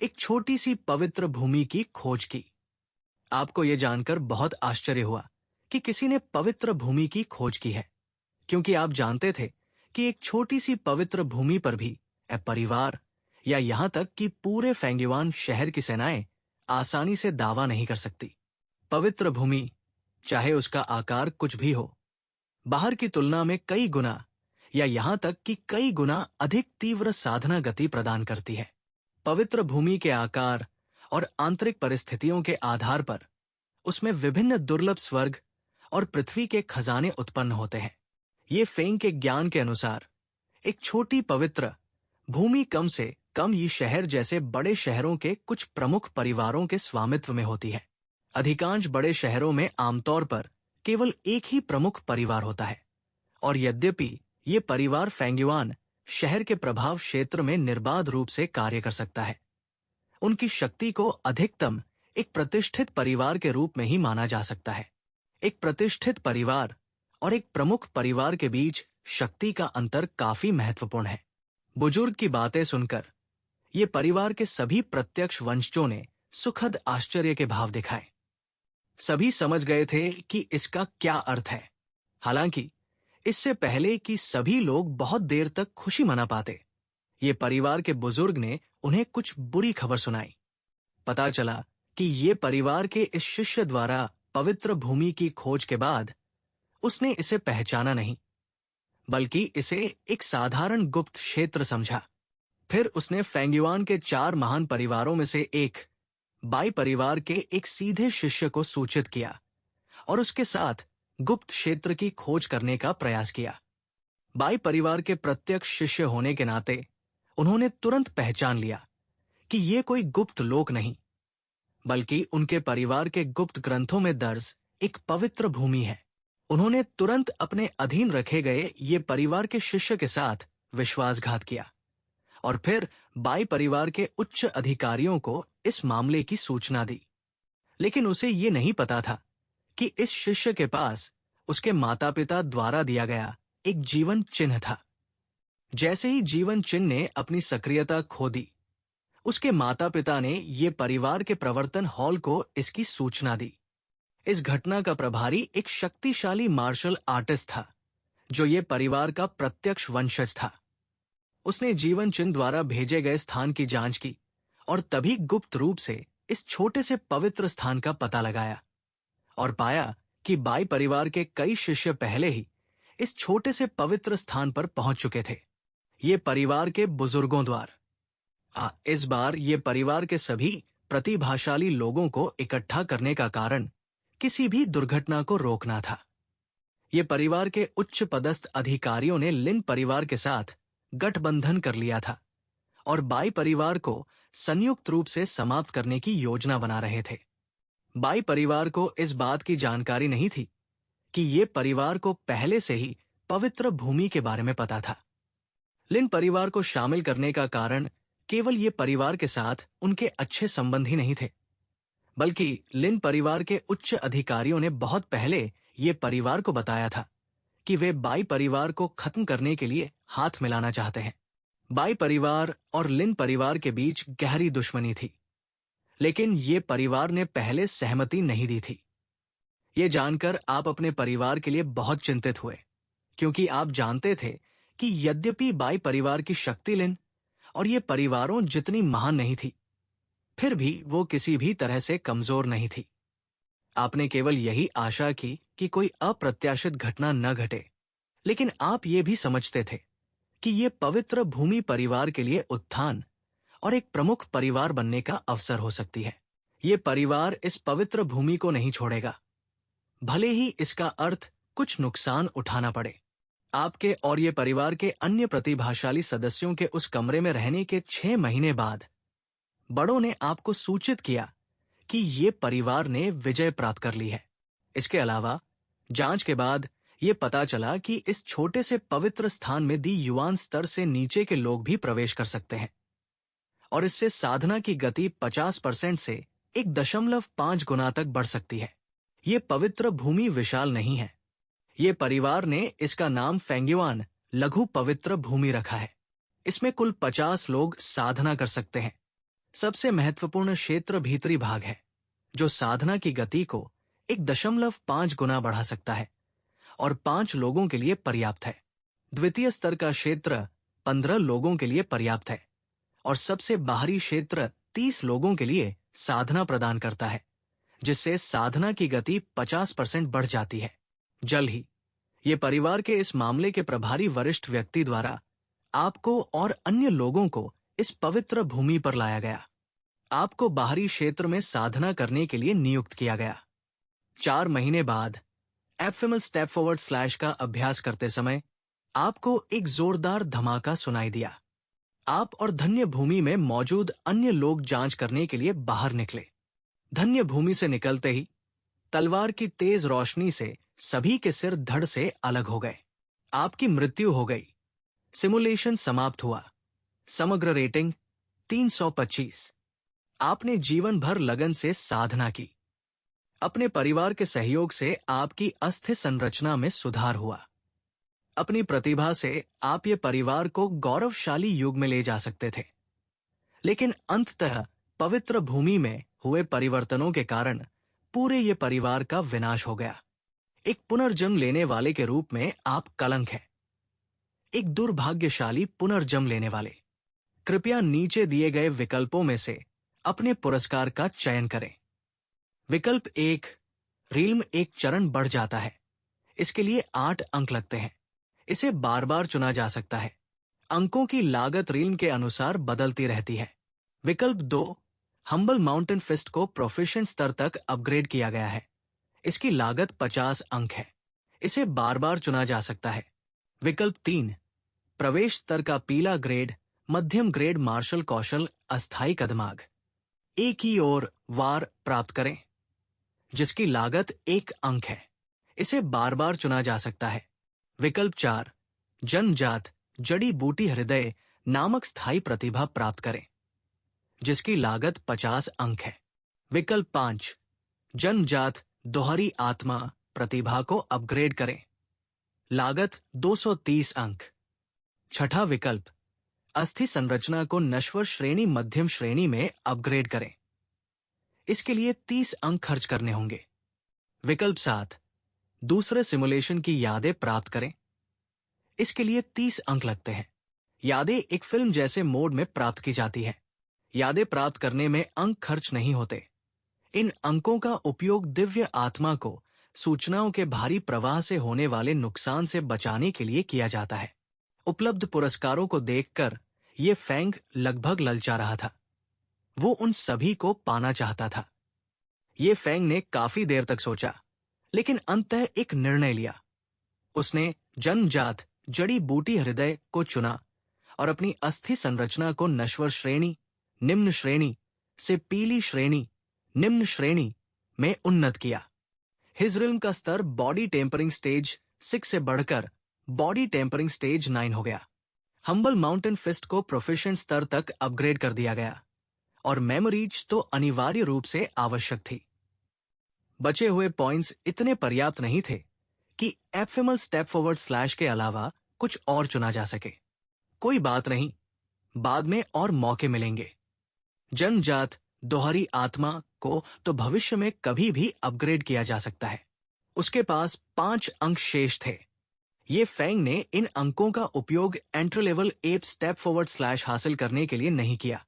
एक छोटी सी पवित्र भूमि की खोज की। आपको यह जानकर बहुत आश्चर्य हुआ कि किसी ने पवित्र भूमि की खोज की है, क्योंकि आप जानते थे कि एक छोटी सी पवित्र भूमि पर भी परिवार या यहां तक कि पूरे फेंगयुआन शहर की सेनाएं आसानी से दावा नहीं कर सकती। पवित्र भूमि, चाहे उसका आकार कुछ भी हो, बाहर की तुलना में कई गुना या यहां तक कि कई गुना अधिक तीव्र साधना गति प्रदान करती है। पवित्र भूमि के आकार और आंतरिक परिस्थितियों के आधार पर उसमें विभिन्न दुर्लभ स्वर्ग और पृथ्वी के खजाने उत्पन्न होते हैं। ये फेंग के ज्ञान के अनुसार एक छोटी पवित्र भूमि कम से कम ये शहर जैसे बड़े शहरों के कुछ प्रमुख परिवारों के स्वामित्व में होती है। अधिकांश बड़े शहरों में आमतौर पर केवल एक ही प्रमुख परिवार होता है, और यद्यपि ये परिवार फेंगयुआन शहर के प्रभाव क्षेत्र में निर्बाध रूप से कार्य कर सकता है, उनकी शक्ति को अधिकतम एक प्रतिष्ठित परिवार के रूप में ही माना जा सकता है। एक प्रतिष्ठित परिवार और एक प्रमुख परिवार के बीच शक्ति का अंतर काफी महत्वपूर्ण है। बुजुर्ग की बातें सुनकर ये परिवार के सभी प्रत्यक्ष वंशजों ने सुखद आश्चर्य के भाव दिखाए। सभी समझ गए थे कि इसका क्या अर्थ है। हालांकि इससे पहले कि सभी लोग बहुत देर तक खुशी मना पाते, ये परिवार के बुजुर्ग ने उन्हें कुछ बुरी खबर सुनाई। पता चला कि ये परिवार के इस शिष्य द्वारा पवित्र भूमि की खोज के बाद उसने इसे पहचाना नहीं, बल्कि इसे एक साधारण गुप्त क्षेत्र समझा। फिर उसने फेंगयुआन के 4 महान परिवारों में से एक बाई परिवार के एक सीधे शिष्य को सूचित किया और उसके साथ गुप्त क्षेत्र की खोज करने का प्रयास किया। बाई परिवार के प्रत्यक्ष शिष्य होने के नाते उन्होंने तुरंत पहचान लिया कि ये कोई गुप्त लोक नहीं, बल्कि उनके परिवार के गुप्त ग्रंथों में दर्ज एक पवित्र भूमि है। उन्होंने तुरंत अपने अधीन रखे गए ये परिवार के शिष्य के साथ विश्वासघात किया और फिर बाई परिवार के उच्च अधिकारियों को इस मामले की सूचना दी। लेकिन उसे ये नहीं पता था कि इस शिष्य के पास उसके माता पिता द्वारा दिया गया एक जीवन चिन्ह था। जैसे ही जीवन चिन्ह ने अपनी सक्रियता खो दी, उसके माता पिता ने ये परिवार के प्रवर्तन हॉल को इसकी सूचना दी। इस घटना का प्रभारी एक शक्तिशाली मार्शल आर्टिस्ट था, जो ये परिवार का प्रत्यक्ष वंशज था। उसने जीवन चिन्ह द्वारा भेजे गए स्थान की जांच की और तभी गुप्त रूप से इस छोटे से पवित्र स्थान का पता लगाया और पाया कि बाई परिवार के कई शिष्य पहले ही इस छोटे से पवित्र स्थान पर पहुंच चुके थे। ये परिवार के बुजुर्गों द्वारा इस बार ये परिवार के सभी प्रतिभाशाली लोगों को इकट्ठा करने का कारण किसी भी दुर्घटना को रोकना था। ये परिवार के उच्च पदस्थ अधिकारियों ने लिन परिवार के साथ गठबंधन कर लिया था और बाई परिवार को संयुक्त रूप से समाप्त करने की योजना बना रहे थे। बाई परिवार को इस बात की जानकारी नहीं थी कि ये परिवार को पहले से ही पवित्र भूमि के बारे में पता था। लिन परिवार को शामिल करने का कारण केवल ये परिवार के साथ उनके अच्छे संबंध ही नहीं थे, बल्कि लिन परिवार के उच्च अधिकारियों ने बहुत पहले ये परिवार को बताया था कि वे बाई परिवार को खत्म करने के लिए हाथ मिलाना चाहते हैं। बाई परिवार और लिन परिवार के बीच गहरी दुश्मनी थी, लेकिन ये परिवार ने पहले सहमति नहीं दी थी। ये जानकर आप अपने परिवार के लिए बहुत चिंतित हुए, क्योंकि आप जानते थे कि यद्यपि बाई परिवार की शक्ति लिन और ये परिवारों जितनी महान नहीं थी, फिर भी वो किसी भी तरह से कमजोर नहीं थी। आपने केवल यही आशा की कि कोई अप्रत्याशित घटना न घटे, लेकिन आप ये भी समझते थे कि ये पवित्र भूमि परिवार के लिए उत्थान और एक प्रमुख परिवार बनने का अवसर हो सकती है। ये परिवार इस पवित्र भूमि को नहीं छोड़ेगा, भले ही इसका अर्थ कुछ नुकसान उठाना पड़े। आपके और ये परिवार के अन्य प्रतिभाशाली सदस्यों के उस कमरे में रहने के 6 महीने बाद बड़ों ने आपको सूचित किया कि ये परिवार ने विजय प्राप्त कर ली है। इसके अलावा जांच के बाद ये पता चला कि इस छोटे से पवित्र स्थान में दी युवान स्तर से नीचे के लोग भी प्रवेश कर सकते हैं और इससे साधना की गति 50% से 1.5 गुना तक बढ़ सकती है। ये पवित्र भूमि विशाल नहीं है। ये परिवार ने इसका नाम फेंगयुआन लघु पवित्र भूमि रखा है। इसमें कुल 50 लोग साधना कर सकते हैं। सबसे महत्वपूर्ण क्षेत्र भीतरी भाग है, जो साधना की गति को 1.5 गुना बढ़ा सकता है और 5 लोगों के लिए पर्याप्त है। द्वितीय स्तर का क्षेत्र 15 लोगों के लिए पर्याप्त है और सबसे बाहरी क्षेत्र 30 लोगों के लिए साधना प्रदान करता है, जिससे साधना की गति 50% बढ़ जाती है। जल्द ही ये परिवार के इस मामले के प्रभारी वरिष्ठ व्यक्ति द्वारा आपको और अन्य लोगों को इस पवित्र भूमि पर लाया गया। आपको बाहरी क्षेत्र में साधना करने के लिए नियुक्त किया गया। 4 महीने बाद एफएमएल स्टेप फॉरवर्ड स्लैश का अभ्यास करते समय आपको एक जोरदार धमाका सुनाई दिया। आप और धन्य भूमि में मौजूद अन्य लोग जांच करने के लिए बाहर निकले। धन्य भूमि से निकलते ही तलवार की तेज रोशनी से सभी के सिर धड़ से अलग हो गए। आपकी मृत्यु हो गई। सिमुलेशन समाप्त हुआ। समग्र रेटिंग 325। आपने जीवन भर लगन से साधना की। अपने परिवार के सहयोग से आपकी अस्थि संरचना में सुधार हुआ। अपनी प्रतिभा से आप ये परिवार को गौरवशाली युग में ले जा सकते थे, लेकिन अंततः पवित्र भूमि में हुए परिवर्तनों के कारण पूरे ये परिवार का विनाश हो गया। एक पुनर्जन्म लेने वाले के रूप में आप कलंक हैं। एक दुर्भाग्यशाली पुनर्जन्म लेने वाले। कृपया नीचे दिए गए विकल्पों में से अपने पुरस्कार का चयन करें। विकल्प 1, रील्म एक चरण बढ़ जाता है। इसके लिए 8 अंक लगते हैं। इसे बार बार चुना जा सकता है। अंकों की लागत रील्म के अनुसार बदलती रहती है। विकल्प 2, हम्बल माउंटेन फिस्ट को प्रोफिशिएंट स्तर तक अपग्रेड किया गया है। इसकी लागत 50 अंक है। इसे बार बार चुना जा सकता है। विकल्प 3, प्रवेश स्तर का पीला ग्रेड, मध्यम ग्रेड मार्शल कौशल अस्थायी कदमाग, एक ही और वार प्राप्त करें, जिसकी लागत 1 अंक है। इसे बार बार चुना जा सकता है। विकल्प 4, जनजात जड़ी बूटी हृदय नामक स्थायी प्रतिभा प्राप्त करें, जिसकी लागत 50 अंक है। विकल्प 5, जनजात दोहरी आत्मा प्रतिभा को अपग्रेड करें, लागत 230 अंक। छठा विकल्प, अस्थि संरचना को नश्वर श्रेणी मध्यम श्रेणी में अपग्रेड करें। इसके लिए 30 अंक खर्च करने होंगे। विकल्प 7, दूसरे सिमुलेशन की यादें प्राप्त करें। इसके लिए 30 अंक लगते हैं। यादें एक फिल्म जैसे मोड में प्राप्त की जाती है। यादें प्राप्त करने में अंक खर्च नहीं होते। इन अंकों का उपयोग दिव्य आत्मा को सूचनाओं के भारी प्रवाह से होने वाले नुकसान से बचाने के लिए किया जाता है। उपलब्ध पुरस्कारों को देखकर यह फैंग लगभग ललचा रहा था। वो उन सभी को पाना चाहता था। ये फैंग ने काफी देर तक सोचा, लेकिन अंततः एक निर्णय लिया। उसने जनजात जड़ी बूटी हृदय को चुना और अपनी अस्थि संरचना को नश्वर श्रेणी, निम्न श्रेणी से पीली श्रेणी, निम्न श्रेणी में उन्नत किया। हिज रिल्म का स्तर बॉडी टेम्परिंग स्टेज 6 से बढ़कर बॉडी टेम्परिंग स्टेज 9 हो गया। हम्बल माउंटेन फिस्ट को प्रोफिशिएंट स्तर तक अपग्रेड कर दिया गया और मेमोरीज तो अनिवार्य रूप से आवश्यक थी। बचे हुए पॉइंट्स इतने पर्याप्त नहीं थे कि एफएमएल स्टेप फॉरवर्ड स्लैश के अलावा कुछ और चुना जा सके। कोई बात नहीं, बाद में और मौके मिलेंगे। जनजात दोहरी आत्मा को तो भविष्य में कभी भी अपग्रेड किया जा सकता है। उसके पास 5 अंक शेष थे। ये फैंग ने इन अंकों का उपयोग entry level app step forward slash हासिल करने के लिए नहीं किया।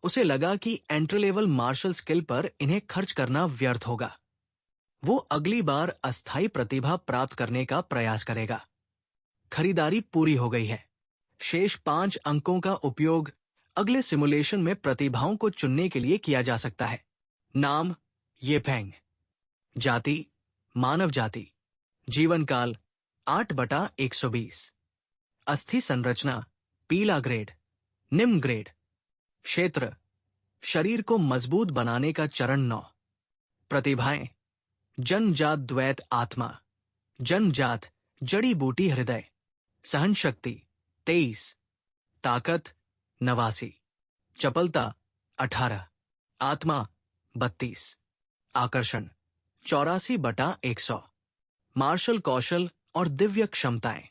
उसे लगा कि एंट्री लेवल मार्शल स्किल पर इन्हें खर्च करना व्यर्थ होगा। वो अगली बार अस्थायी प्रतिभा प्राप्त करने का प्रयास करेगा। खरीदारी पूरी हो गई है। शेष 5 अंकों का उपयोग अगले सिमुलेशन में प्रतिभाओं को चुनने के लिए किया जा सकता है। नाम ये फैंग, जाति मानव जाति, जीवन काल 8/120, अस्थि संरचना पीला ग्रेड, निम्न ग्रेड, क्षेत्र शरीर को मजबूत बनाने का चरण 9, प्रतिभाएं जनजात द्वैत आत्मा, जनजात जड़ी बूटी हृदय, सहन शक्ति 23, ताकत 89, चपलता 18, आत्मा 32, आकर्षण 84/100, मार्शल कौशल और दिव्य क्षमताएं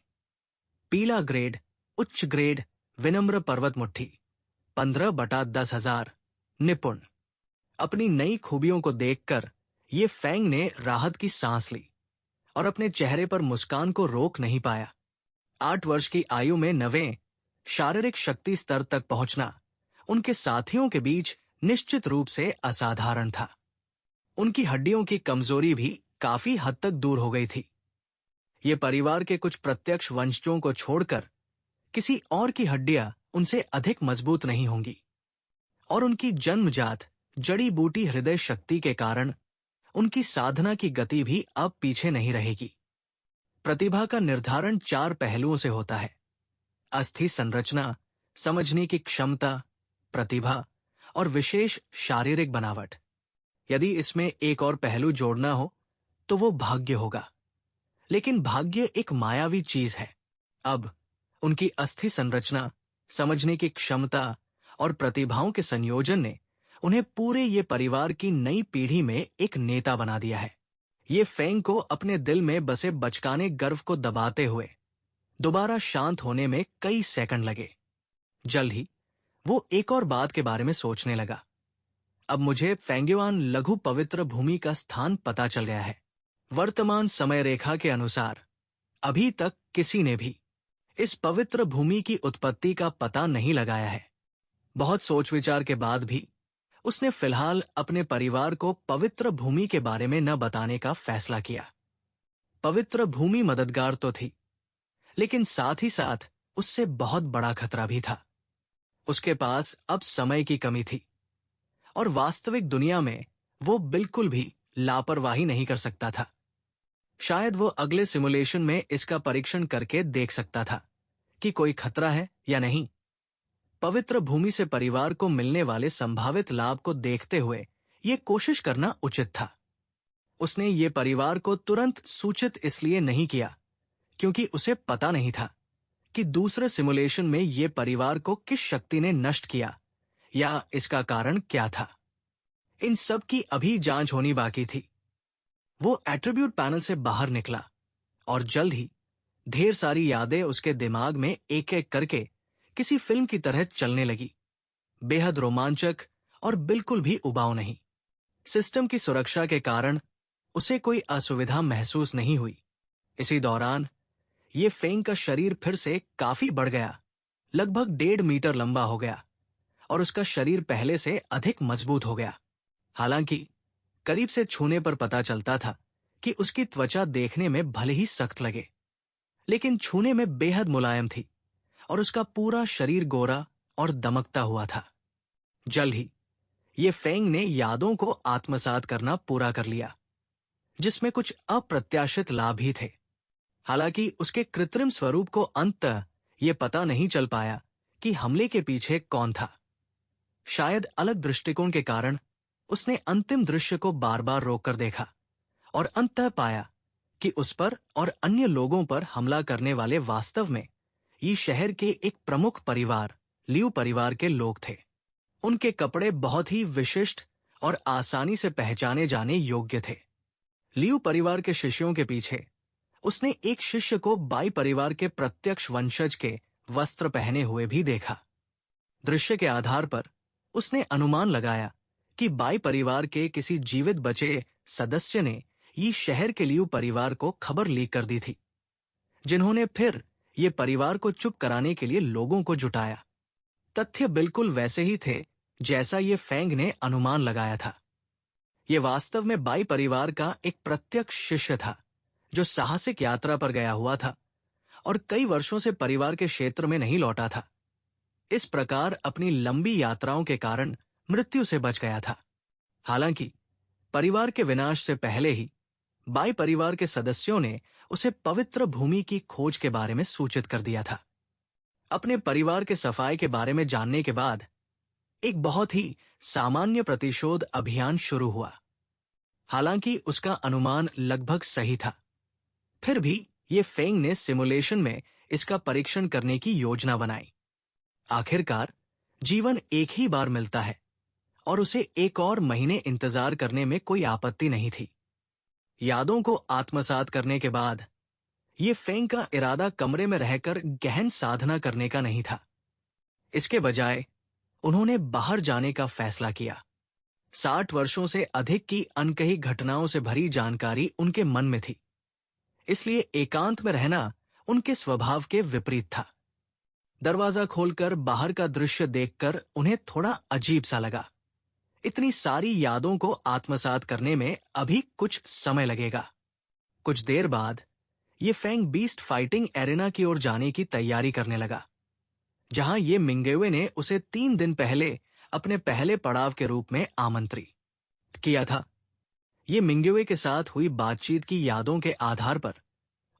पीला ग्रेड, उच्च ग्रेड विनम्र पर्वत मुट्ठी 15/10,000, निपुण। अपनी नई खूबियों को देखकर ये फैंग ने राहत की सांस ली और अपने चेहरे पर मुस्कान को रोक नहीं पाया। 8 वर्ष की आयु में 9वें शारीरिक शक्ति स्तर तक पहुंचना उनके साथियों के बीच निश्चित रूप से असाधारण था। उनकी हड्डियों की कमजोरी भी काफी हद तक दूर हो गई थी। ये परिवार के कुछ प्रत्यक्ष वंशजों को छोड़कर किसी और की हड्डियां उनसे अधिक मजबूत नहीं होंगी, और उनकी जन्मजात जड़ी बूटी हृदय शक्ति के कारण उनकी साधना की गति भी अब पीछे नहीं रहेगी। प्रतिभा का निर्धारण 4 पहलुओं से होता है: अस्थि संरचना, समझने की क्षमता, प्रतिभा और विशेष शारीरिक बनावट। यदि इसमें एक और पहलू जोड़ना हो तो वो भाग्य होगा, लेकिन भाग्य एक मायावी चीज है। अब उनकी अस्थि संरचना, समझने की क्षमता और प्रतिभाओं के संयोजन ने उन्हें पूरे ये परिवार की नई पीढ़ी में एक नेता बना दिया है। ये फेंग को अपने दिल में बसे बचकाने गर्व को दबाते हुए दोबारा शांत होने में कई सेकंड लगे। जल्द ही वो एक और बात के बारे में सोचने लगा। अब मुझे फेंग्युआन लघु पवित्र भूमि का स्थान पता चल गया है। वर्तमान समय रेखा के अनुसार अभी तक किसी ने भी इस पवित्र भूमि की उत्पत्ति का पता नहीं लगाया है। बहुत सोच विचार के बाद भी उसने फिलहाल अपने परिवार को पवित्र भूमि के बारे में न बताने का फैसला किया। पवित्र भूमि मददगार तो थी, लेकिन साथ ही साथ उससे बहुत बड़ा खतरा भी था। उसके पास अब समय की कमी थी, और वास्तविक दुनिया में वो बिल्कुल भी लापरवाही नहीं कर सकता था। शायद वो अगले सिमुलेशन में इसका परीक्षण करके देख सकता था कि कोई खतरा है या नहीं। पवित्र भूमि से परिवार को मिलने वाले संभावित लाभ को देखते हुए ये कोशिश करना उचित था। उसने ये परिवार को तुरंत सूचित इसलिए नहीं किया क्योंकि उसे पता नहीं था कि दूसरे सिमुलेशन में ये परिवार को किस शक्ति ने नष्ट किया या इसका कारण क्या था। इन सब की अभी जांच होनी बाकी थी। वो एट्रीब्यूट पैनल से बाहर निकला और जल्द ही ढेर सारी यादें उसके दिमाग में एक एक करके किसी फिल्म की तरह चलने लगी। बेहद रोमांचक और बिल्कुल भी उबाऊ नहीं। सिस्टम की सुरक्षा के कारण उसे कोई असुविधा महसूस नहीं हुई। इसी दौरान ये फेंग का शरीर फिर से काफी बढ़ गया, लगभग 1.5 मीटर लंबा हो गया, और उसका शरीर पहले से अधिक मजबूत हो गया। हालांकि करीब से छूने पर पता चलता था कि उसकी त्वचा देखने में भले ही सख्त लगे, लेकिन छूने में बेहद मुलायम थी, और उसका पूरा शरीर गोरा और दमकता हुआ था। जल्द ही ये फेंग ने यादों को आत्मसात करना पूरा कर लिया, जिसमें कुछ अप्रत्याशित लाभ ही थे। हालांकि उसके कृत्रिम स्वरूप को अंततः ये पता नहीं चल पाया कि हमले के पीछे कौन था। शायद अलग दृष्टिकोण के कारण उसने अंतिम दृश्य को बार बार रोककर देखा और अंततः पाया कि उस पर और अन्य लोगों पर हमला करने वाले वास्तव में ये शहर के एक प्रमुख परिवार, लियू परिवार के लोग थे। उनके कपड़े बहुत ही विशिष्ट और आसानी से पहचाने जाने योग्य थे। लियू परिवार के शिष्यों के पीछे उसने एक शिष्य को बाई परिवार के प्रत्यक्ष वंशज के वस्त्र पहने हुए भी देखा। दृश्य के आधार पर उसने अनुमान लगाया कि बाई परिवार के किसी जीवित बचे सदस्य ने ये शहर के लियू परिवार को खबर लीक कर दी थी, जिन्होंने फिर ये परिवार को चुप कराने के लिए लोगों को जुटाया। तथ्य बिल्कुल वैसे ही थे जैसा ये फेंग ने अनुमान लगाया था। ये वास्तव में बाई परिवार का एक प्रत्यक्ष शिष्य था जो साहसिक यात्रा पर गया हुआ था और कई वर्षों से परिवार के क्षेत्र में नहीं लौटा था। इस प्रकार अपनी लंबी यात्राओं के कारण मृत्यु से बच गया था। हालांकि परिवार के विनाश से पहले ही बाई परिवार के सदस्यों ने उसे पवित्र भूमि की खोज के बारे में सूचित कर दिया था। अपने परिवार के सफाई के बारे में जानने के बाद एक बहुत ही सामान्य प्रतिशोध अभियान शुरू हुआ। हालांकि उसका अनुमान लगभग सही था, फिर भी ये फेंग ने सिमुलेशन में इसका परीक्षण करने की योजना बनाई। आखिरकार जीवन एक ही बार मिलता है और उसे एक और महीने इंतजार करने में कोई आपत्ति नहीं थी। यादों को आत्मसात करने के बाद ये फेंग का इरादा कमरे में रहकर गहन साधना करने का नहीं था। इसके बजाय उन्होंने बाहर जाने का फैसला किया। 60 वर्षों से अधिक की अनकही घटनाओं से भरी जानकारी उनके मन में थी, इसलिए एकांत में रहना उनके स्वभाव के विपरीत था। दरवाजा खोलकर बाहर का दृश्य देखकर उन्हें थोड़ा अजीब सा लगा। इतनी सारी यादों को आत्मसात करने में अभी कुछ समय लगेगा। कुछ देर बाद ये फेंग बीस्ट फाइटिंग एरेना की ओर जाने की तैयारी करने लगा, जहां ये मिंगेवे ने उसे 3 दिन पहले अपने पहले पड़ाव के रूप में आमंत्रित किया था। ये मिंगेवे के साथ हुई बातचीत की यादों के आधार पर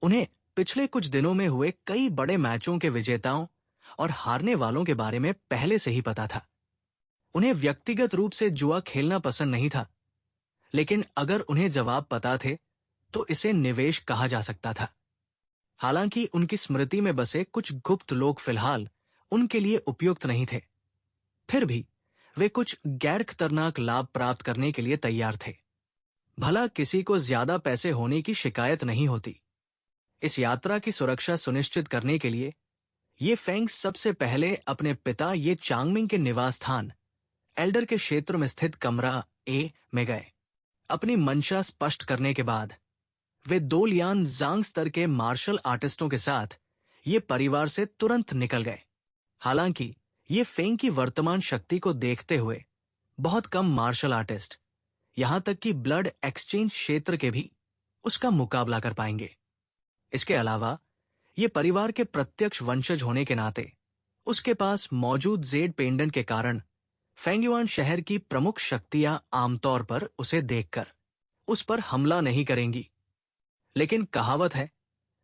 उन्हें पिछले कुछ दिनों में हुए कई बड़े मैचों के विजेताओं और हारने वालों के बारे में पहले से ही पता था। उन्हें व्यक्तिगत रूप से जुआ खेलना पसंद नहीं था, लेकिन अगर उन्हें जवाब पता थे तो इसे निवेश कहा जा सकता था। हालांकि उनकी स्मृति में बसे कुछ गुप्त लोग फिलहाल उनके लिए उपयुक्त नहीं थे, फिर भी वे कुछ गैर खतरनाक लाभ प्राप्त करने के लिए तैयार थे। भला किसी को ज्यादा पैसे होने की शिकायत नहीं होती। इस यात्रा की सुरक्षा सुनिश्चित करने के लिए ये फेंग सबसे पहले अपने पिता ये चांगमिंग के निवास स्थान एल्डर के क्षेत्र में स्थित कमरा ए में गए। अपनी मंशा स्पष्ट करने के बाद वे दोलियान जांग स्तर के मार्शल आर्टिस्टों के साथ ये परिवार से तुरंत निकल गए। हालांकि ये फेंग की वर्तमान शक्ति को देखते हुए बहुत कम मार्शल आर्टिस्ट, यहां तक कि ब्लड एक्सचेंज क्षेत्र के भी उसका मुकाबला कर पाएंगे। इसके अलावा ये परिवार के प्रत्यक्ष वंशज होने के नाते उसके पास मौजूद जेड पेंडेंट के कारण फेंगयुआन शहर की प्रमुख शक्तियां आमतौर पर उसे देखकर उस पर हमला नहीं करेंगी। लेकिन कहावत है,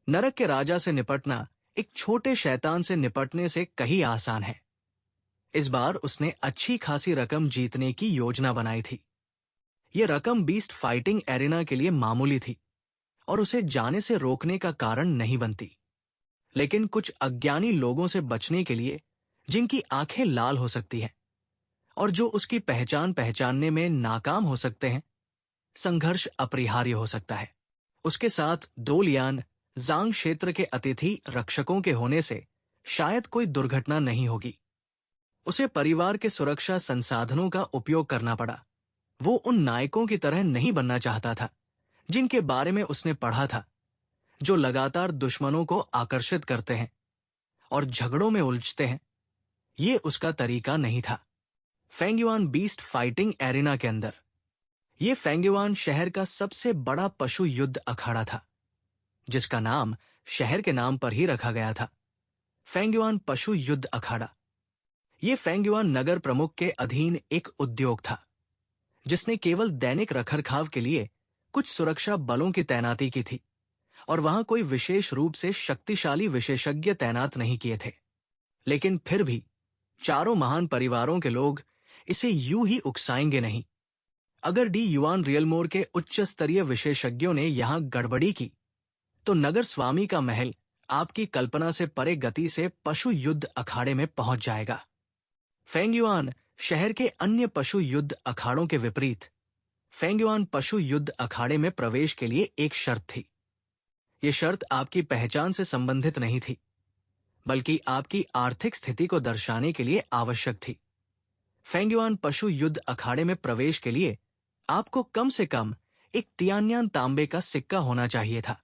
नरक के राजा से निपटना एक छोटे शैतान से निपटने से कहीं आसान है। इस बार उसने अच्छी खासी रकम जीतने की योजना बनाई थी। यह रकम बीस्ट फाइटिंग एरेना के लिए मामूली थी और उसे जाने से रोकने का कारण नहीं बनती, लेकिन कुछ अज्ञानी लोगों से बचने के लिए जिनकी आंखें लाल हो सकती हैं और जो उसकी पहचान पहचानने में नाकाम हो सकते हैं, संघर्ष अपरिहार्य हो सकता है। उसके साथ दोलियान जांग क्षेत्र के अतिथि रक्षकों के होने से शायद कोई दुर्घटना नहीं होगी। उसे परिवार के सुरक्षा संसाधनों का उपयोग करना पड़ा। वो उन नायकों की तरह नहीं बनना चाहता था जिनके बारे में उसने पढ़ा था, जो लगातार दुश्मनों को आकर्षित करते हैं और झगड़ों में उलझते हैं। ये उसका तरीका नहीं था। फेंगयुआन बीस्ट फाइटिंग एरेना के अंदर ये फेंगयुआन शहर का सबसे बड़ा पशु युद्ध अखाड़ा था, जिसका नाम शहर के नाम पर ही रखा गया था, फेंगयुआन पशु युद्ध अखाड़ा। ये फेंगयुआन नगर प्रमुख के अधीन एक उद्योग था, जिसने केवल दैनिक रखरखाव के लिए कुछ सुरक्षा बलों की तैनाती की थी और वहां कोई विशेष रूप से शक्तिशाली विशेषज्ञ तैनात नहीं किए थे। लेकिन फिर भी चारों महान परिवारों के लोग इसे यूं ही उकसाएंगे नहीं। अगर डी युआन रियलमोर के उच्च स्तरीय विशेषज्ञों ने यहां गड़बड़ी की तो नगर स्वामी का महल आपकी कल्पना से परे गति से पशु युद्ध अखाड़े में पहुंच जाएगा। फेंगयुआन शहर के अन्य पशु युद्ध अखाड़ों के विपरीत फेंगयुआन पशु युद्ध अखाड़े में प्रवेश के लिए एक शर्त थी। यह शर्त आपकी पहचान से संबंधित नहीं थी, बल्कि आपकी आर्थिक स्थिति को दर्शाने के लिए आवश्यक थी। फेंगयुआन पशु युद्ध अखाड़े में प्रवेश के लिए आपको कम से कम एक तियान्यान तांबे का सिक्का होना चाहिए था।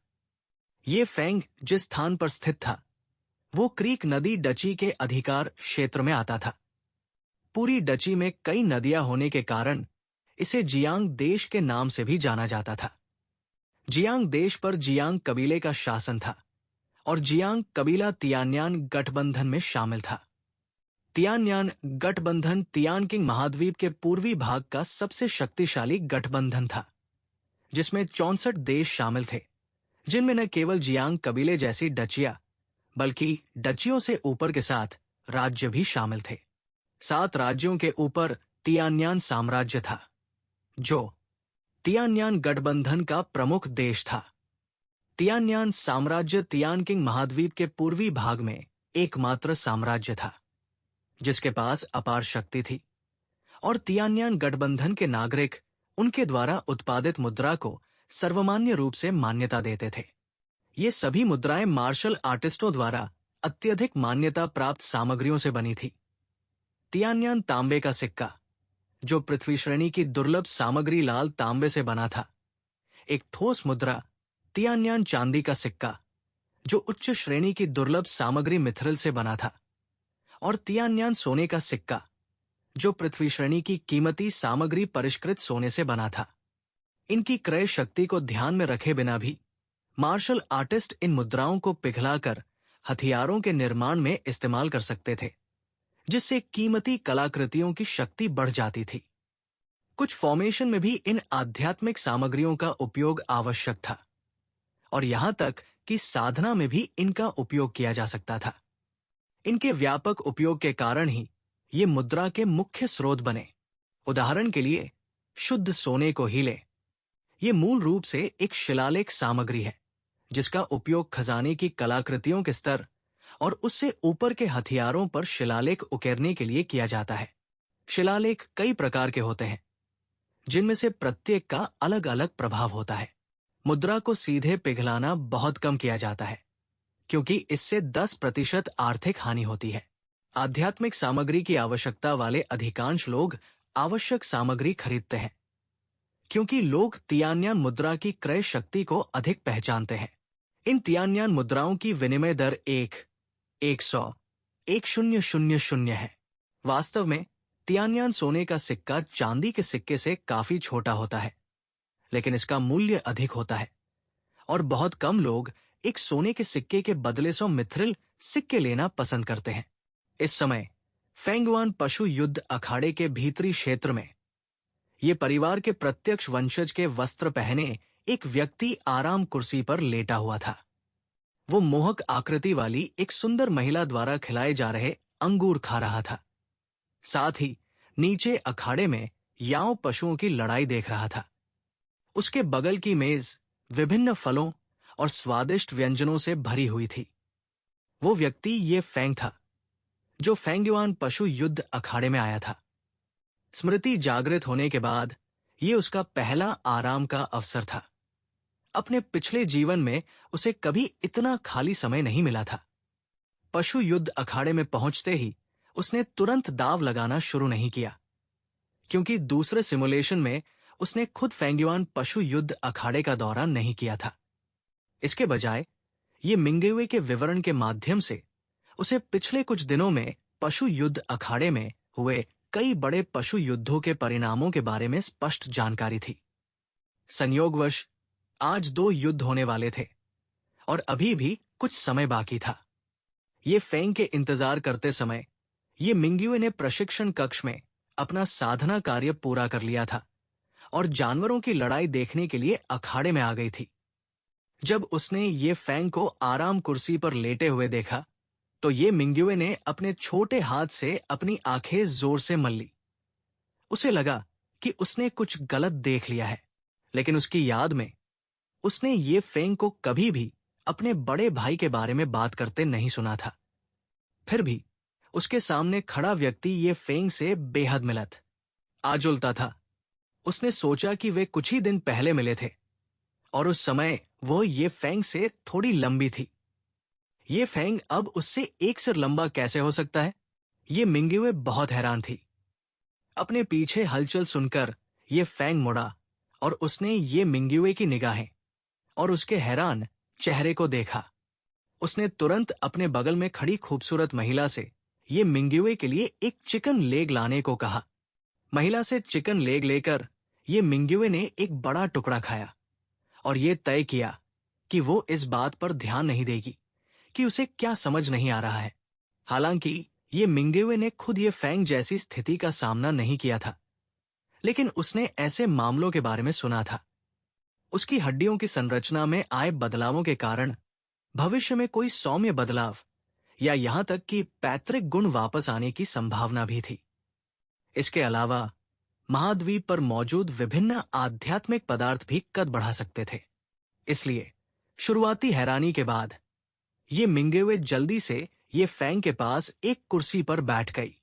यह फेंग जिस स्थान पर स्थित था वो क्रीक नदी डची के अधिकार क्षेत्र में आता था। पूरी डची में कई नदियां होने के कारण इसे जियांग देश के नाम से भी जाना जाता था। जियांग देश पर जियांग कबीले का शासन था और जियांग कबीला तियान्यान गठबंधन में शामिल था। तियान्यान गठबंधन तियानकिंग महाद्वीप के पूर्वी भाग का सबसे शक्तिशाली गठबंधन था, जिसमें 64 देश शामिल थे, जिनमें न केवल जियांग कबीले जैसी डचिया बल्कि डचियों से ऊपर के साथ राज्य भी शामिल थे। 7 राज्यों के ऊपर तियान्यान साम्राज्य था, जो तियान्यान गठबंधन का प्रमुख देश था। तियान्यान साम्राज्य तियानकिंग महाद्वीप के पूर्वी भाग में एकमात्र साम्राज्य था जिसके पास अपार शक्ति थी, और तियान्यान गठबंधन के नागरिक उनके द्वारा उत्पादित मुद्रा को सर्वमान्य रूप से मान्यता देते थे। ये सभी मुद्राएं मार्शल आर्टिस्टों द्वारा अत्यधिक मान्यता प्राप्त सामग्रियों से बनी थी। तियान्यान तांबे का सिक्का, जो पृथ्वी श्रेणी की दुर्लभ सामग्री लाल तांबे से बना था। एक ठोस मुद्रा तियान्यान चांदी का सिक्का, जो उच्च श्रेणी की दुर्लभ सामग्री मिथरिल से बना था। और तियान्यान सोने का सिक्का, जो पृथ्वी श्रेणी की कीमती सामग्री परिष्कृत सोने से बना था। इनकी क्रय शक्ति को ध्यान में रखे बिना भी मार्शल आर्टिस्ट इन मुद्राओं को पिघलाकर हथियारों के निर्माण में इस्तेमाल कर सकते थे, जिससे कीमती कलाकृतियों की शक्ति बढ़ जाती थी। कुछ फॉर्मेशन में भी इन आध्यात्मिक सामग्रियों का उपयोग आवश्यक था, और यहां तक कि साधना में भी इनका उपयोग किया जा सकता था। इनके व्यापक उपयोग के कारण ही ये मुद्रा के मुख्य स्रोत बने। उदाहरण के लिए, शुद्ध सोने को ही लें। ये मूल रूप से एक शिलालेख सामग्री है, जिसका उपयोग खजाने की कलाकृतियों के स्तर और उससे ऊपर के हथियारों पर शिलालेख उकेरने के लिए किया जाता है। शिलालेख कई प्रकार के होते हैं, जिनमें से प्रत्येक का अलग अलग प्रभाव होता है। मुद्रा को सीधे पिघलाना बहुत कम किया जाता है, क्योंकि इससे 10% आर्थिक हानि होती है। आध्यात्मिक सामग्री की आवश्यकता वाले अधिकांश लोग आवश्यक सामग्री खरीदते हैं, क्योंकि लोग तियान्यान मुद्रा की क्रय शक्ति को अधिक पहचानते हैं। इन तियान्यान मुद्राओं की विनिमय दर 100, 1000 है। वास्तव में तियान्यान सोने का सिक्का चांदी के सिक्के से काफी छोटा होता है, लेकिन इसका मूल्य अधिक होता है, और बहुत कम लोग एक सोने के सिक्के के बदले 100 मिथ्रिल सिक्के लेना पसंद करते हैं। इस समय फेंगुआन पशु युद्ध अखाड़े के भीतरी क्षेत्र में ये परिवार के प्रत्यक्ष वंशज के वस्त्र पहने एक व्यक्ति आराम कुर्सी पर लेटा हुआ था। वो मोहक आकृति वाली एक सुंदर महिला द्वारा खिलाए जा रहे अंगूर खा रहा था। साथ ही नीचे अखाड़े में याओ पशुओं की लड़ाई देख रहा था। उसके बगल की मेज विभिन्न फलों और स्वादिष्ट व्यंजनों से भरी हुई थी। वो व्यक्ति ये फेंग था, जो फेंगयुआन पशु युद्ध अखाड़े में आया था। स्मृति जागृत होने के बाद ये उसका पहला आराम का अवसर था। अपने पिछले जीवन में उसे कभी इतना खाली समय नहीं मिला था। पशु युद्ध अखाड़े में पहुंचते ही उसने तुरंत दाव लगाना शुरू नहीं किया, क्योंकि दूसरे सिमुलेशन में उसने खुद फेंगयुआन पशु युद्ध अखाड़े का दौरा नहीं किया था। इसके बजाय ये मिंगेवे के विवरण के माध्यम से उसे पिछले कुछ दिनों में पशु युद्ध अखाड़े में हुए कई बड़े पशु युद्धों के परिणामों के बारे में स्पष्ट जानकारी थी। संयोगवश आज 2 युद्ध होने वाले थे, और अभी भी कुछ समय बाकी था। ये फेंग के इंतजार करते समय ये मिंग्युए ने प्रशिक्षण कक्ष में अपना साधना कार्य पूरा कर लिया था और जानवरों की लड़ाई देखने के लिए अखाड़े में आ गई थी। जब उसने ये फेंग को आराम कुर्सी पर लेटे हुए देखा, तो ये मिंग्युए ने अपने छोटे हाथ से अपनी आंखें जोर से मल ली। उसे लगा कि उसने कुछ गलत देख लिया है, लेकिन उसकी याद में उसने ये फेंग को कभी भी अपने बड़े भाई के बारे में बात करते नहीं सुना था। फिर भी उसके सामने खड़ा व्यक्ति ये फेंग से बेहद मिलत आजुलता था। उसने सोचा कि वे कुछ ही दिन पहले मिले थे, और उस समय वो ये फेंग से थोड़ी लंबी थी। ये फेंग अब उससे 1 सिर लंबा कैसे हो सकता है? ये मिंग्युए बहुत हैरान थी। अपने पीछे हलचल सुनकर ये फेंग मुड़ा, और उसने ये मिंग्युए की निगाहें और उसके हैरान चेहरे को देखा। उसने तुरंत अपने बगल में खड़ी खूबसूरत महिला से ये मिंग्युए के लिए एक चिकन लेग लाने को कहा। महिला से चिकन लेग लेकर ये मिंग्युए ने एक बड़ा टुकड़ा खाया, और ये तय किया कि वो इस बात पर ध्यान नहीं देगी कि उसे क्या समझ नहीं आ रहा है। हालांकि ये मिंग्युए ने खुद ये फेंग जैसी स्थिति का सामना नहीं किया था, लेकिन उसने ऐसे मामलों के बारे में सुना था। उसकी हड्डियों की संरचना में आए बदलावों के कारण भविष्य में कोई सौम्य बदलाव या यहां तक कि पैतृक गुण वापस आने की संभावना भी थी। इसके अलावा महाद्वीप पर मौजूद विभिन्न आध्यात्मिक पदार्थ भी कद बढ़ा सकते थे। इसलिए शुरुआती हैरानी के बाद ये मिंग्युए जल्दी से ये फेंग के पास एक कुर्सी पर बैठ गई।